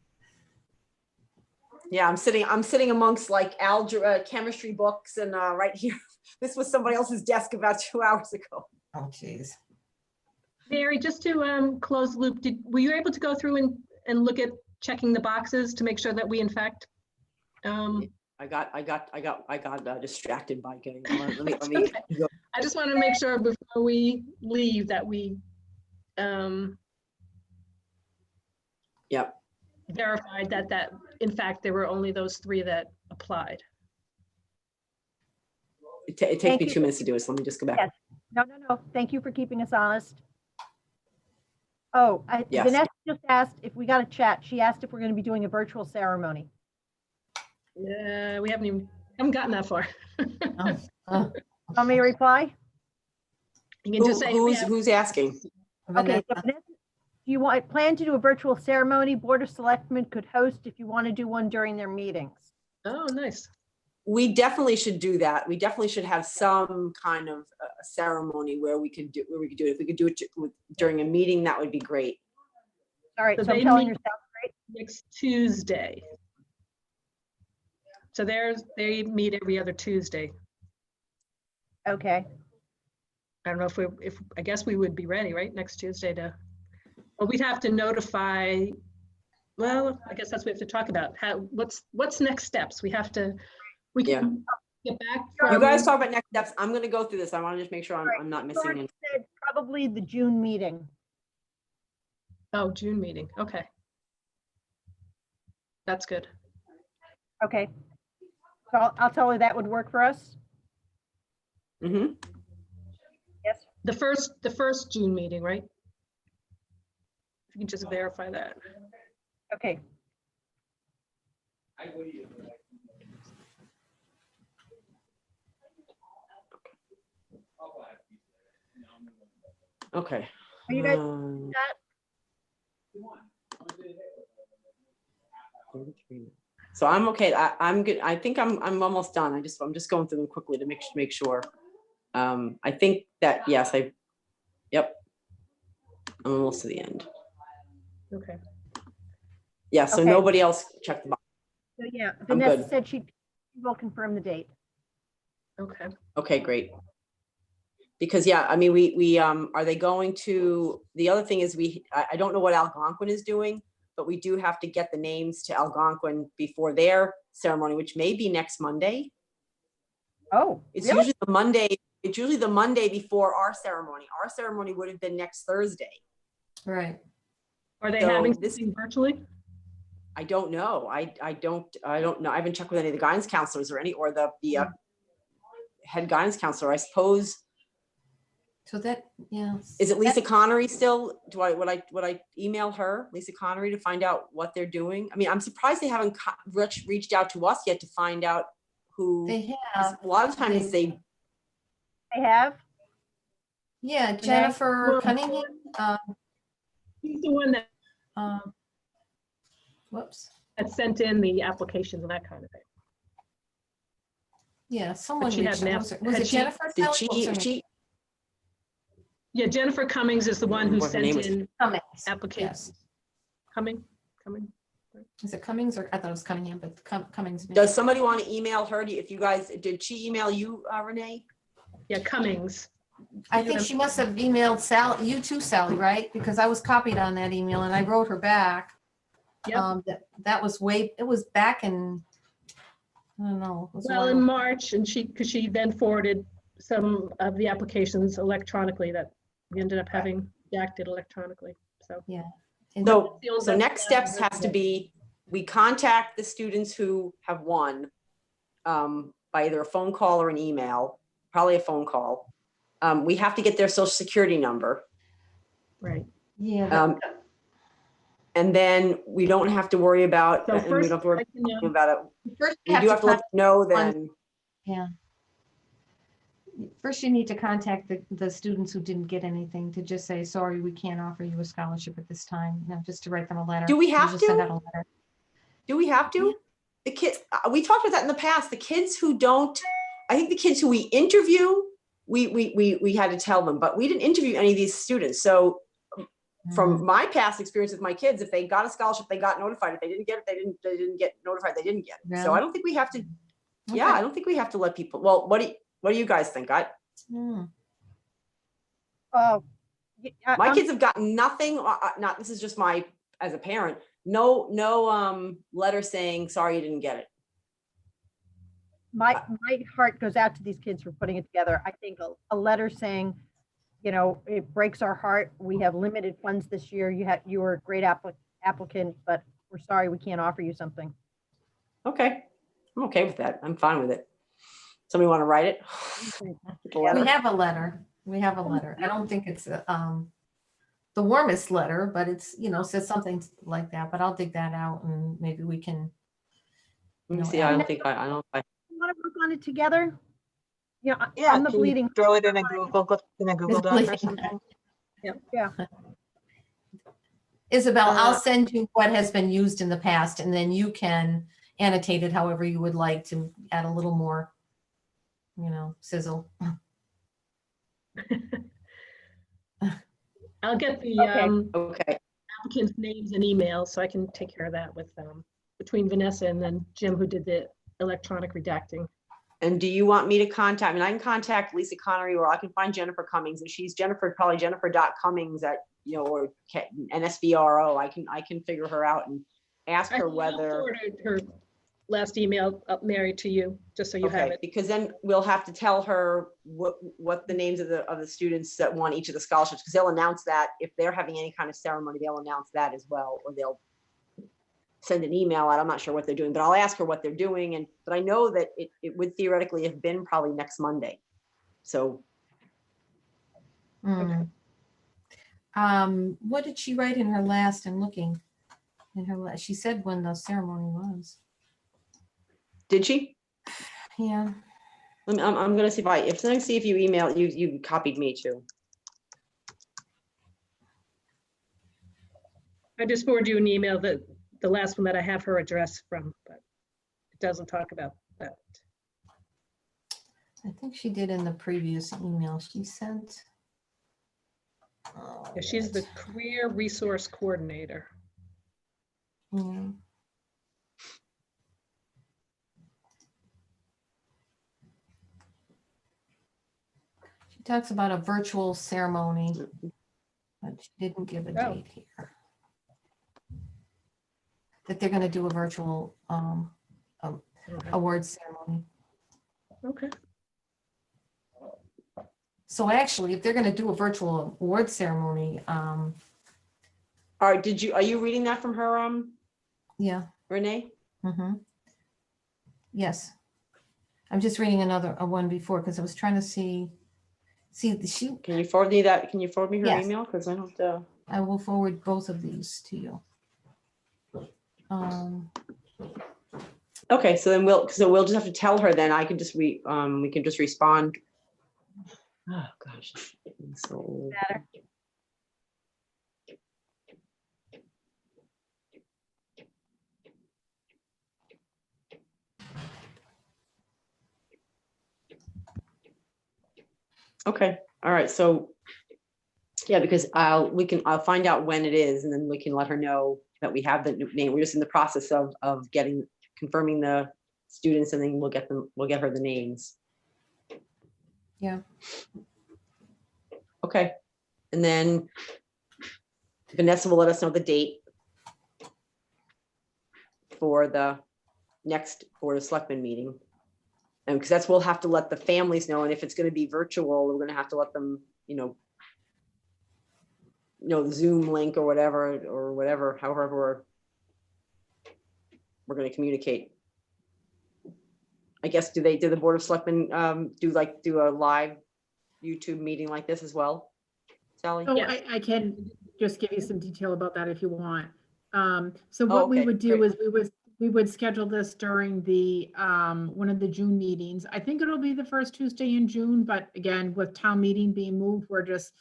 Yeah, I'm sitting amongst like algebra, chemistry books and right here. This was somebody else's desk about 2 hours ago.
oh geez.
Mary, just to close the loop, were you able to go through and look at checking the boxes to make sure that we in fact?
I got distracted by getting, let me go.
I just want to make sure before we leave that we
Yep.
verified that in fact there were only those 3 that applied.
It takes
Thank
me
you.
2 minutes to do it. So let me just go back.
Yes. No. Thank you for keeping us honest. Oh,
Yes.
Vanessa just asked if we got a chat. She asked if we're going to be doing a virtual ceremony.
We haven't gotten that far.
Want me to reply?
You can just say,
Who's asking?
Okay. So Vanessa, do you plan to do a virtual ceremony? Board of Selectmen could host if you want to do one during their meetings.
oh, nice.
We definitely should do that. We definitely should have some kind of a ceremony where we could do it. If we could do it during a meeting, that would be great.
All right.
So
So I'm
they
telling
meet-
yourself.
Next Tuesday. So they meet every other Tuesday.
Okay.
I don't know if I guess we would be ready, right, next Tuesday but we'd have to notify, well, I guess that's what we have to talk about. What's next steps? We can get back.
You
from-
guys talk about next steps. I'm going to go through this. I want to just make sure I'm not missing
George
anything.
said probably the June meeting.
Oh, June meeting, okay. That's good.
Okay. So I'll tell her that would work for us.
Mhm.
Yes.
The first June meeting, right? If you can just verify that.
Okay.
Okay.
Are you guys
Um,
that?
33. So I'm okay. I'm good. I think I'm almost done. I'm just going through them quickly to make sure. I think that, yes, yep. I'm almost to the end.
Okay.
Yeah, so
Okay.
nobody else checked the box.
So yeah,
I'm
Vanessa
good.
said she will confirm the date.
Okay.
Okay, great. Because, yeah, I mean, we are they going to, the other thing is I don't know what Algonquin is doing, but we do have to get the names to Algonquin before their ceremony, which may be next Monday.
Oh,
It's
really?
usually the Monday before our ceremony. Our ceremony would have been next Thursday.
Right.
Are they
So
having
this-
something virtually?
I don't know. I don't know. I haven't checked with any of the guidance counselors or the head guidance counselor. I suppose,
So that, yeah.
is it Lisa Connery still? Would I email her, Lisa Connery, to find out what they're doing? I mean, I'm surprised they haven't reached out to us yet to find out who.
They have,
A lot of times they,
They have?
yeah, Jennifer
Well-
Cunningham.
He's the one that
Whoops.
sent in the applications and that kind of thing.
Yeah, someone
she had
reached
an
out.
app-
Was
had
it
she-
Jennifer?
did
Kelly? What's her name?
Yeah, Jennifer Cummings is the one who
What her name
sent
was.
in
Cummings.
applications. Coming.
Is it Cummings or I thought it was Cunningham, but Cummings.
Does somebody want to email her? If you guys, did she email you, Renee?
Yeah, Cummings.
I think she must have emailed Sally, you too, Sally, right? Because I was copied on that email and I wrote her back.
Yep.
That was it was back in, I don't know. it was a
Well,
while.
in March, and because she then forwarded some of the applications electronically that we ended up having acted electronically, so.
And
So,
Feels
so
that-
next steps has to be, we contact the students who have won by either a phone call or an email, probably a phone call. We have to get their social security number.
Right.
Yeah, that-
And then we don't have to worry about,
So
and we
first,
don't have to worry
I can,
about it.
first
We do have to let them know then.
Yeah. First, you need to contact the students who didn't get anything to just say, sorry, we can't offer you a scholarship at this time, just to write them a letter.
Do we
You
have
just send
to?
out a letter.
Do we have to? The kids, we talked about that in the past, the kids who don't, I think the kids who we interview, we had to tell them, but we didn't interview any of these students. So from my past experience with my kids, if they got a scholarship, they got notified. If they didn't get it, they didn't get notified, they didn't get it. So
Really?
I don't think we have to, yeah,
Okay.
I don't think we have to let people, well, what do you guys think?
Hmm.
Oh,
My
I'm-
kids have gotten nothing, not, this is just my, as a parent, no letter saying, sorry, you didn't get it.
my heart goes out to these kids for putting it together. I think a letter saying, it breaks our heart. We have limited funds this year. You were a great applicant, but we're sorry, we can't offer you something.
Okay, I'm okay with that. I'm fine with it. Somebody want to write it? The
We
letter?
have a letter. We have a letter. I don't think it's the warmest letter, but it's, says something like that, but I'll dig that out and maybe we can.
Let me
No,
see, I don't think I don't,
Want to work on it together?
Yeah,
I'm the
can you
bleeding.
throw it in a Google Doc or
bleeding.
something?
Isabel, I'll send you what has been used in the past and then you can annotate it however you would like to add a little more, sizzle.
I'll get the
Okay.
okay.
applicants' names and emails, so I can take care of that with, between Vanessa and then Jim, who did the electronic redacting.
And do you want me to contact, I mean, I can contact Lisa Connery or I can find Jennifer Cummings and she's probably Jennifer.Cummings at, or NSBRO. I can figure her out and ask her
I'll
whether,
forward her last email, Mary, to you, just so you have
okay,
it.
because then we'll have to tell her what the names of the students that won each of the scholarships, because they'll announce that if they're having any kind of ceremony, they'll announce that as well, or they'll send an email out. I'm not sure what they're doing, but I'll ask her what they're doing. But I know that it would theoretically have been probably next Monday. So,
Hmm. What did she write in her last? I'm looking in her last. She said when the ceremony was.
did she?
Yeah.
I'm gonna see let me see if you emailed, you copied me too.
I just forwarded you an email, the last one that I have her address from, but it doesn't talk about that.
I think she did in the previous email she sent.
Yeah, she's the career resource coordinator.
Yeah. She talks about a virtual ceremony, but she didn't give a
Oh.
date here. That they're going to do a virtual award ceremony.
Okay.
So actually, if they're going to do a virtual award ceremony,
All right, are you reading that from her,
yeah.
Renee?
Mm-hmm. Yes. I'm just reading a one before because I was trying to see she.
Can you forward me that? Can you forward me her
Yes.
email? Because I don't,
I will forward both of these to you.
okay, so we'll just have to tell her then. I can just we can just respond. Oh, gosh. it's getting so old.
Matter.
Okay, all right, so Yeah, because I'll find out when it is, and then we can let her know that we have the new name. We're just in the process of confirming the students, and then we'll get her the names.
Yeah.
Okay, and then Vanessa will let us know the date for the next Board of Selectmen meeting. And because we'll have to let the families know, and if it's gonna be virtual, we're gonna have to let them, the Zoom link or whatever, however we're gonna communicate. I guess, do the Board of Selectmen do a live YouTube meeting like this as well? Sally?
Oh,
Yes.
I can just give you some detail about that if you want. So
Oh,
what we
okay,
would do
great.
is we would schedule this during the, one of the June meetings. I think it'll be the first Tuesday in June, but again, with town meeting being moved, we're just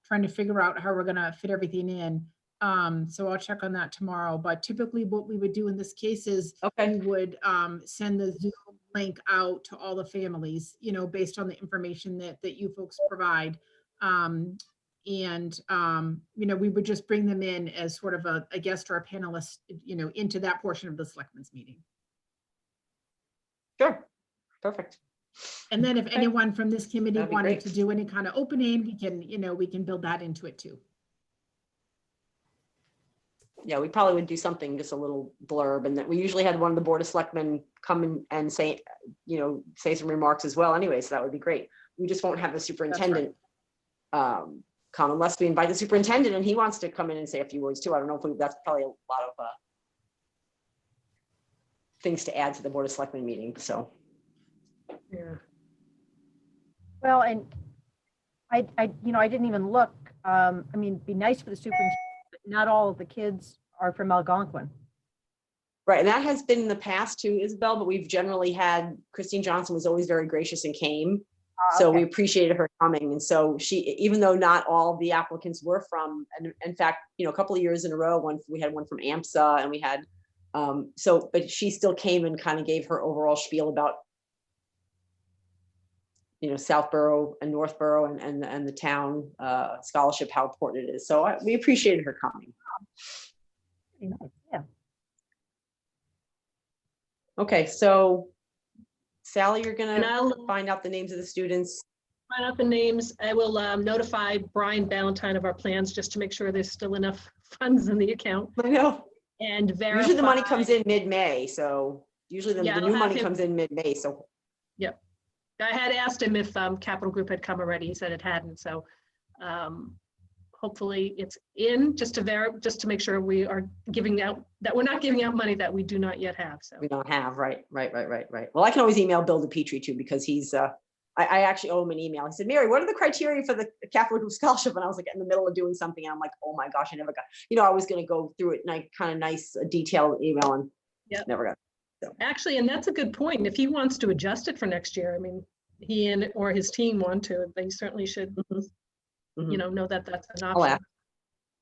trying to figure out how we're gonna fit everything in. So I'll check on that tomorrow, but typically what we would do in this case is
Okay,
we would send the Zoom link out to all the families, based on the information that you folks provide. And we would just bring them in as sort of a guest or a panelist, into that portion of the selectmen's meeting.
sure, perfect.
And then if
Okay.
anyone from this committee
That'd be
wanted
great.
to do any kind of opening, we can build that into it too.
Yeah, we probably would do something, just a little blurb, and that we usually had one of the Board of Selectmen come in and say, say some remarks as well anyway, so that would be great. We just won't have the superintendent come unless we invite the superintendent and he wants to come in and say a few words too. I don't know if that's probably a lot of things to add to the Board of Selectmen meeting, so.
Yeah.
Well, and I didn't even look. It'd be nice for the superintendent, but not all of the kids are from Algonquin.
Right, and that has been in the past too, Isabel, but we've generally had, Christine Johnson was always very gracious and came. So we
Okay.
appreciated her coming. And so even though not all the applicants were from, and in fact, a couple of years in a row, we had one from AMSA and we had, but she still came and kind of gave her overall spiel about, Southborough and Northborough and the town scholarship, how important it is. So we appreciated her coming.
Very nice, yeah.
Okay, so Sally, you're
And
gonna
I'll
find out the names of the students.
find out the names. I will notify Brian Ballantyne of our plans just to make sure there's still enough funds in the account
I know.
and verify.
Usually the money comes in mid-May, so usually
Yeah,
the
I'll
new
have
money
him-
comes in mid-May, so.
I had asked him if Capital Group had come already. He said it hadn't. So hopefully it's in, just to make sure we are that we're not giving out money that we do not yet have. So
We don't have, right. Well, I can always email Bill DePietri too, because he's, I actually owe him an email. He said, Mary, what are the criteria for the Capital Group Scholarship? And I was like in the middle of doing something and I'm like, oh my gosh, I never got, I was gonna go through it and I kind of nice detailed email and
Yep.
never got.
actually, and that's a good point. If he wants to adjust it for next year, I mean, he or his team want to, they certainly should,
Mhm.
know that that's an
I'll
option.
ask.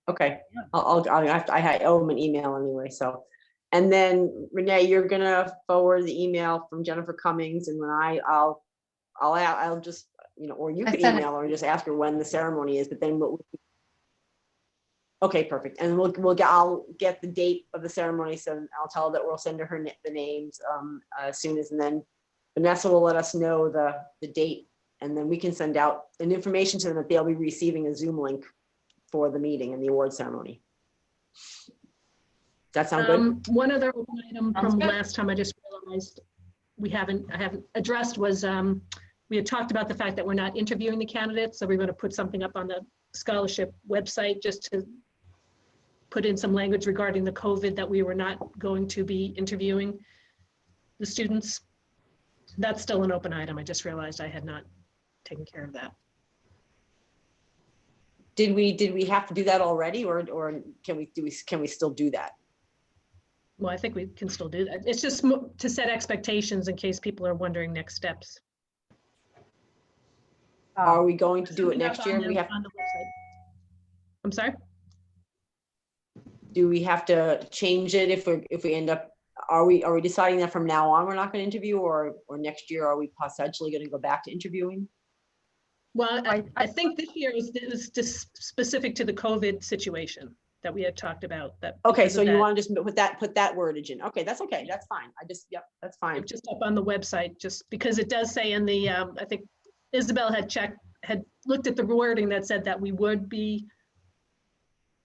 Okay, I owe him an email anyway, so. And then Renee, you're gonna forward the email from Jennifer Cummings and then I'll just, or you
I
could
sent it.
email her and just ask her when the ceremony is, but then okay, perfect. And I'll get the date of the ceremony. So I'll tell her that we'll send her the names as soon as, and then Vanessa will let us know the date. And then we can send out an information to them that they'll be receiving a Zoom link for the meeting and the award ceremony. Does that sound good?
One other open item
Sounds
from
good.
last time I just realized I haven't addressed was, we had talked about the fact that we're not interviewing the candidates. So we're going to put something up on the scholarship website just to put in some language regarding the COVID, that we were not going to be interviewing the students. That's still an open item. I just realized I had not taken care of that.
Did we have to do that already or can we still do that?
Well, I think we can still do that. It's just to set expectations in case people are wondering next steps.
Are we going to do it
Something up
next year?
on
We have,
the website. I'm sorry?
do we have to change it if we end up, are we deciding that from now on we're not going to interview or next year are we potentially going to go back to interviewing?
Well,
I-
I think this year it was just specific to the COVID situation that we had talked about that.
Okay,
because
so
of
you
that,
want to just put that wordage in. Okay, that's okay. That's fine. Yep, that's fine.
Just up on the website, just because it does say in the, I think Isabel had looked at the wording that said that we would be,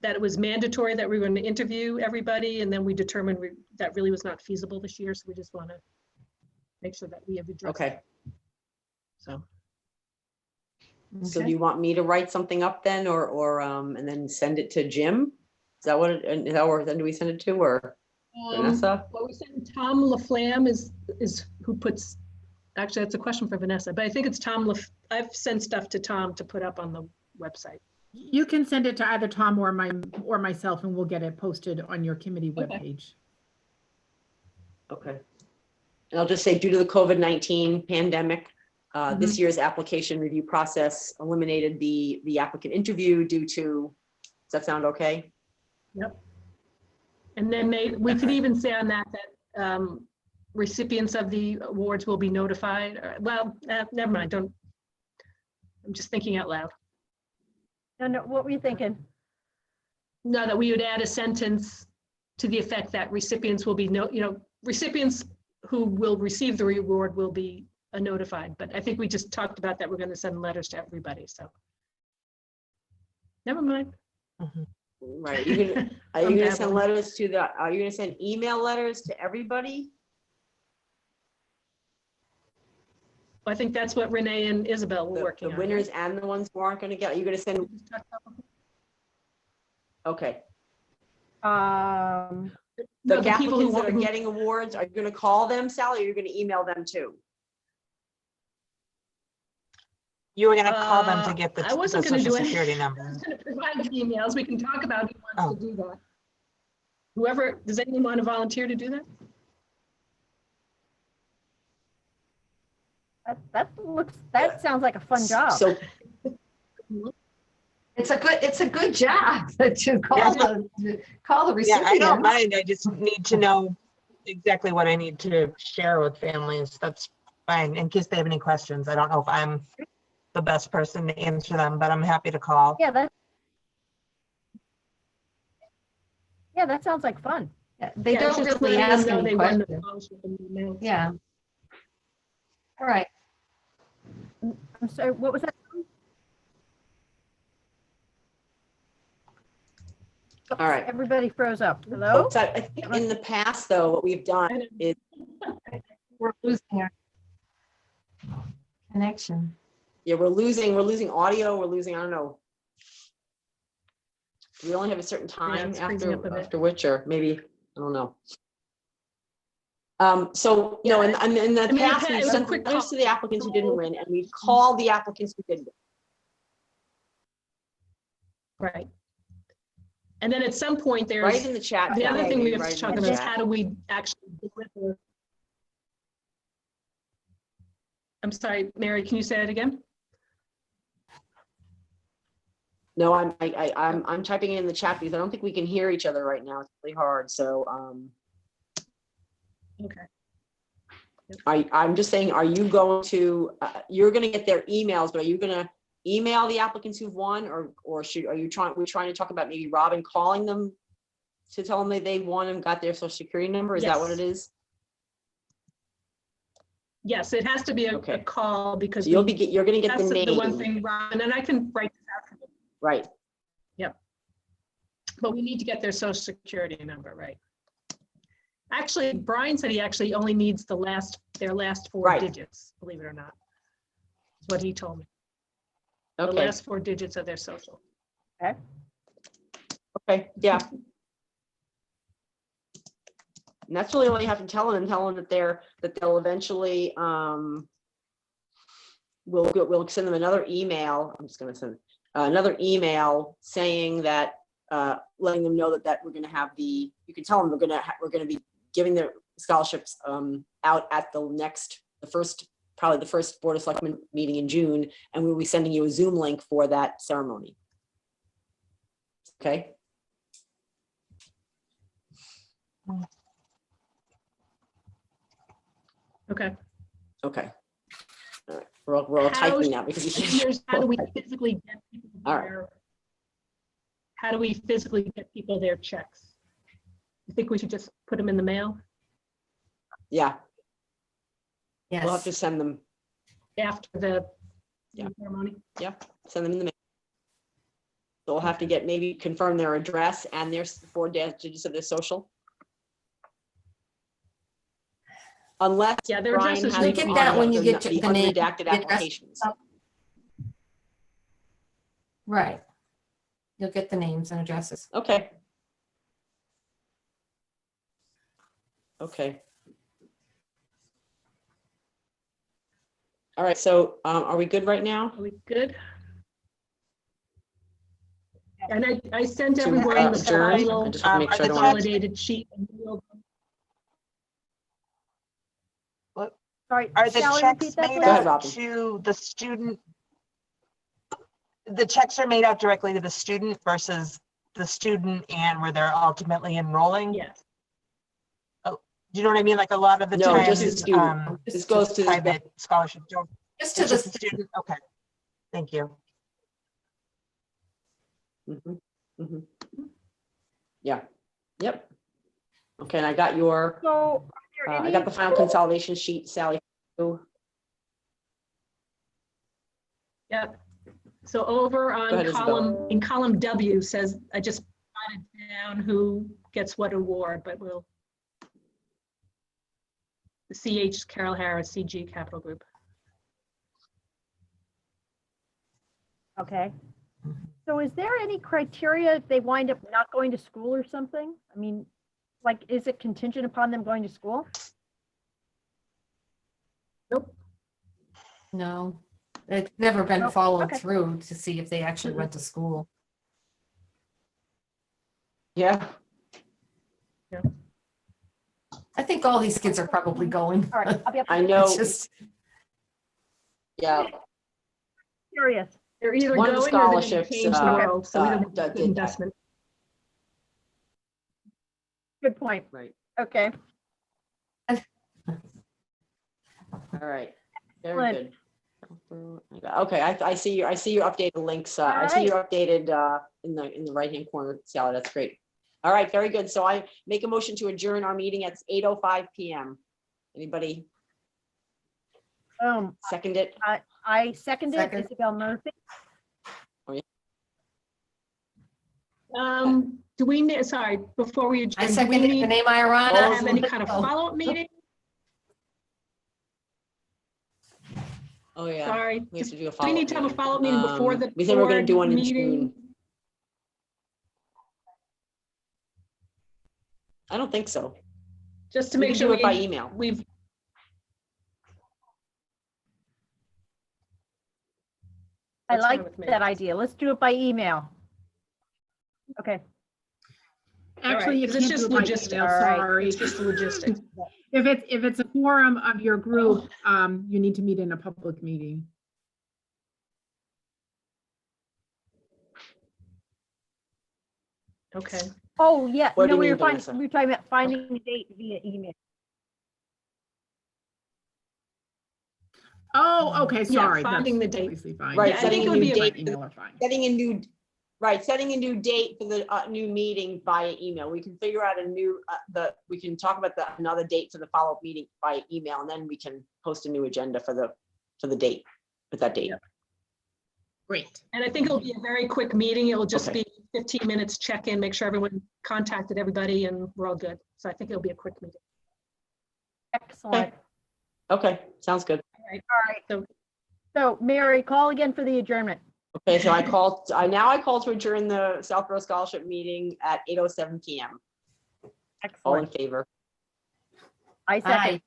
that it was mandatory that we were going to interview everybody, and then we determined that really was not feasible this year, so we just want to make sure that we have addressed
Okay,
it. So,
so do
Okay.
you want me to write something up then, or, and then send it to Jim? Is that what, is that where, then do we send it to, or Vanessa?
Well, we said Tom LaFlamme is who puts, actually, that's a question for Vanessa, but I think it's Tom, I've sent stuff to Tom to put up on the website.
You can send it to either Tom or myself, and we'll get it posted on your committee
Okay.
webpage.
Okay. And I'll just say, due to the COVID-19 pandemic, this
Mhm.
year's application review process eliminated the applicant interview due to, does that sound okay?
And then we could
Okay.
even say on that recipients of the awards will be notified, or, well, never mind, I'm just thinking out loud.
No, what were you thinking?
No, that we would add a sentence to the effect that recipients will be, recipients who will receive the reward will be notified. But I think we just talked about that we're going to send letters to everybody, so. Never mind.
Right, are you gonna
I'm
send
babbling.
letters to are you gonna send email letters to everybody?
I think that's what Renee and Isabel were working
The
on.
winners and the ones who aren't gonna get, are you gonna send,
right?
okay.
Um,
The
No, people who
applicants that are
want,
getting awards, are you gonna call them, Sally, or you're gonna email them too?
You were gonna call them to
Uh,
get the
I
the
wasn't gonna
social
do any-
security
I
number.
was going to provide the emails. We can talk about who
Oh.
wants to do that. Whoever, does anyone want to volunteer to do that?
that sounds like a fun job.
So,
It's a good job to call the
Yeah, I don't
recipient.
mind. I just need to know exactly what I need to share with families. That's fine, in case they have any questions. I don't know if I'm the best person to answer them, but I'm happy to call.
Yeah, that sounds like fun.
Yeah, They
Yeah, it's
don't
just
really
letting them
ask
know
any
they won the
questions.
scholarship and the email.
Yeah. All right.
I'm sorry, what was that?
all right.
Everybody froze up. Hello?
So I think in the past, though, what we've done is,
We're losing our connection.
yeah, we're losing audio, we're losing, I don't know. We only have a certain time
it's freezing up a bit.
after which, or maybe, I don't know. So, you know,
Yeah,
in the
I mean,
past,
it
we've
was a
sent
quick
letters to the
call.
applicants who didn't win, and we've called the applicants who did win.
Right. And then at some point,
Right
there's,
in the chat.
the other
Sally,
thing we have
right
to
in
talk
the
about is
chat.
how do we actually deliver? I'm sorry, Mary, can you say that again?
No, I'm typing it in the chat because I don't think we can hear each other right now. It's really hard, so,
Okay.
I'm just saying, are you going to, you're gonna get their emails, but are you gonna email the applicants who've won, or we're trying to talk about maybe Robin calling them to tell them that they won and got their social security number? Is that what
Yes.
it is?
Yes, it has to be a
Okay.
call because
So you're gonna get
that's
the
the one
name,
thing, Robin, and I can write this out for you,
right?
but we need to get their social security number, right? Actually, Brian said he actually only needs their last four
Right.
digits, believe it or not. That's what he told me, the
Okay,
last four digits of their social.
okay, yeah. And that's really all you have to tell them that they'll eventually, we'll send them another email. I'm just gonna send another email saying that, letting them know that we're gonna have you can tell them we're gonna be giving their scholarships out at probably the first Board of Selectmen meeting in June, and we'll be sending you a Zoom link for that ceremony. Okay?
Okay.
Okay. All right. We're all
How
typing now because you can't.
Here's how do we physically get people
All right.
how do we physically get people their checks? You think we should just put them in the mail
Yeah, we'll have
Yes.
to send them,
after the
Yeah.
ceremony?
send them in the mail. So we'll have to get, maybe confirm their address and their 4 digits of their social. Unless
Yeah, their
Brian
addresses
has
should
them
be
on
that when you
the
get to the name,
unredacted
the address.
applications.
Right. You'll get the names and addresses.
Okay. Okay. All right, so are we good right now?
Are we good? And I sent
To
everyone the
adjourn? I
final
just want to make
Are
sure I
the
don't.
checks-
consolidated sheet. And we'll-
Sorry,
Are the
Sally,
checks
repeat that,
made
Go ahead,
please.
out
Robin.
to the student? The checks are made out directly to the student versus the student and where they're ultimately enrolling?
Yes,
Do you know what I mean? Like a lot of the
No, just the
times,
student. This goes to the,
private scholarship, don't,
Just to
it's just the
the,
student? Okay, thank you.
Mhm, mhm. Yeah, yep. Okay, and I got your,
So are there
I
any,
got the final consolidation sheet, Sally.
yep. So over on
ahead, Isabel.
in column W says, I just jotted down who gets what award, but we'll. The CH Carol Harris, CG Capital Group.
okay. So is there any criteria if they wind up not going to school or something? I mean, like, is it contingent upon them going to school?
no, it's never been
Nope.
followed
Okay.
through to see if they actually went to school.
Yeah,
I think all these kids are probably going.
All right, I'll be up
I
to
know,
It's just,
yeah.
curious.
They're either
One of the
going or they're gonna
scholarships,
change the world, so either
did that.
investment.
Good point.
Right,
Okay.
all right, very
Excellent.
good. Okay, I see your updated links. I see your updated in the right-hand corner, Sally, that's great. All right, very good. So I make a motion to adjourn our meeting at 8:05 PM. Anybody second it?
I seconded
Second.
Isabel Murphy.
Do we need, sorry, before we
I
adjourn, do we
seconded the
need
name
to
Irana.
have any kind of follow-up meeting?
Oh, yeah.
Sorry.
We have to do a
Do we
follow-up
need to have a
meeting.
follow-up meeting before the
We said we're gonna do
board
one in
meeting?
June. I don't think so.
Just to
We
make
can
sure
do it by email.
we've.
I
That's fine
like
with me.
that idea. Let's do it by email. Okay.
Actually, you
'cause it's
can't do
just
it by
logistics.
email,
All right.
sorry.
It's just logistics.
If it's a forum of your group, you need to meet in a public meeting.
Okay.
Oh, yeah.
What do
No,
you
we
mean,
were
Vanessa?
talking about finding the date via email.
Oh, okay, sorry. that's
finding the date.
obviously fine.
Right,
Yeah,
setting
email
a new
and
date.
Email are fine.
Setting a new date for the new meeting via email. We can figure out a new, we can talk about another date for the follow-up meeting by email, and then we can post a new agenda for the date, with that date.
Yep.
Great.
And I think it'll be a very quick meeting. It'll just
Okay.
be 15 minutes, check in, make sure everyone contacted everybody and we're all good. So I think it'll be a quick meeting.
Excellent.
Okay, sounds good.
All right. So Mary, call again for the adjournment.
Okay, so I call to adjourn the Southborough Scholarship meeting at 8:07 PM. All in
Excellent.
favor?
I second.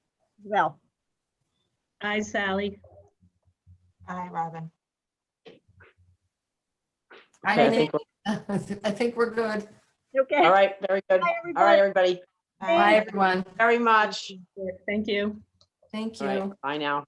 Well,
Hi, Sally.
Hi, Robin.
Okay, I think
I think we're good.
okay.
All right, very good.
Bye,
All right,
everybody.
everybody,
Bye, everyone.
very much.
Thank you.
Thank
All right,
you.
bye now.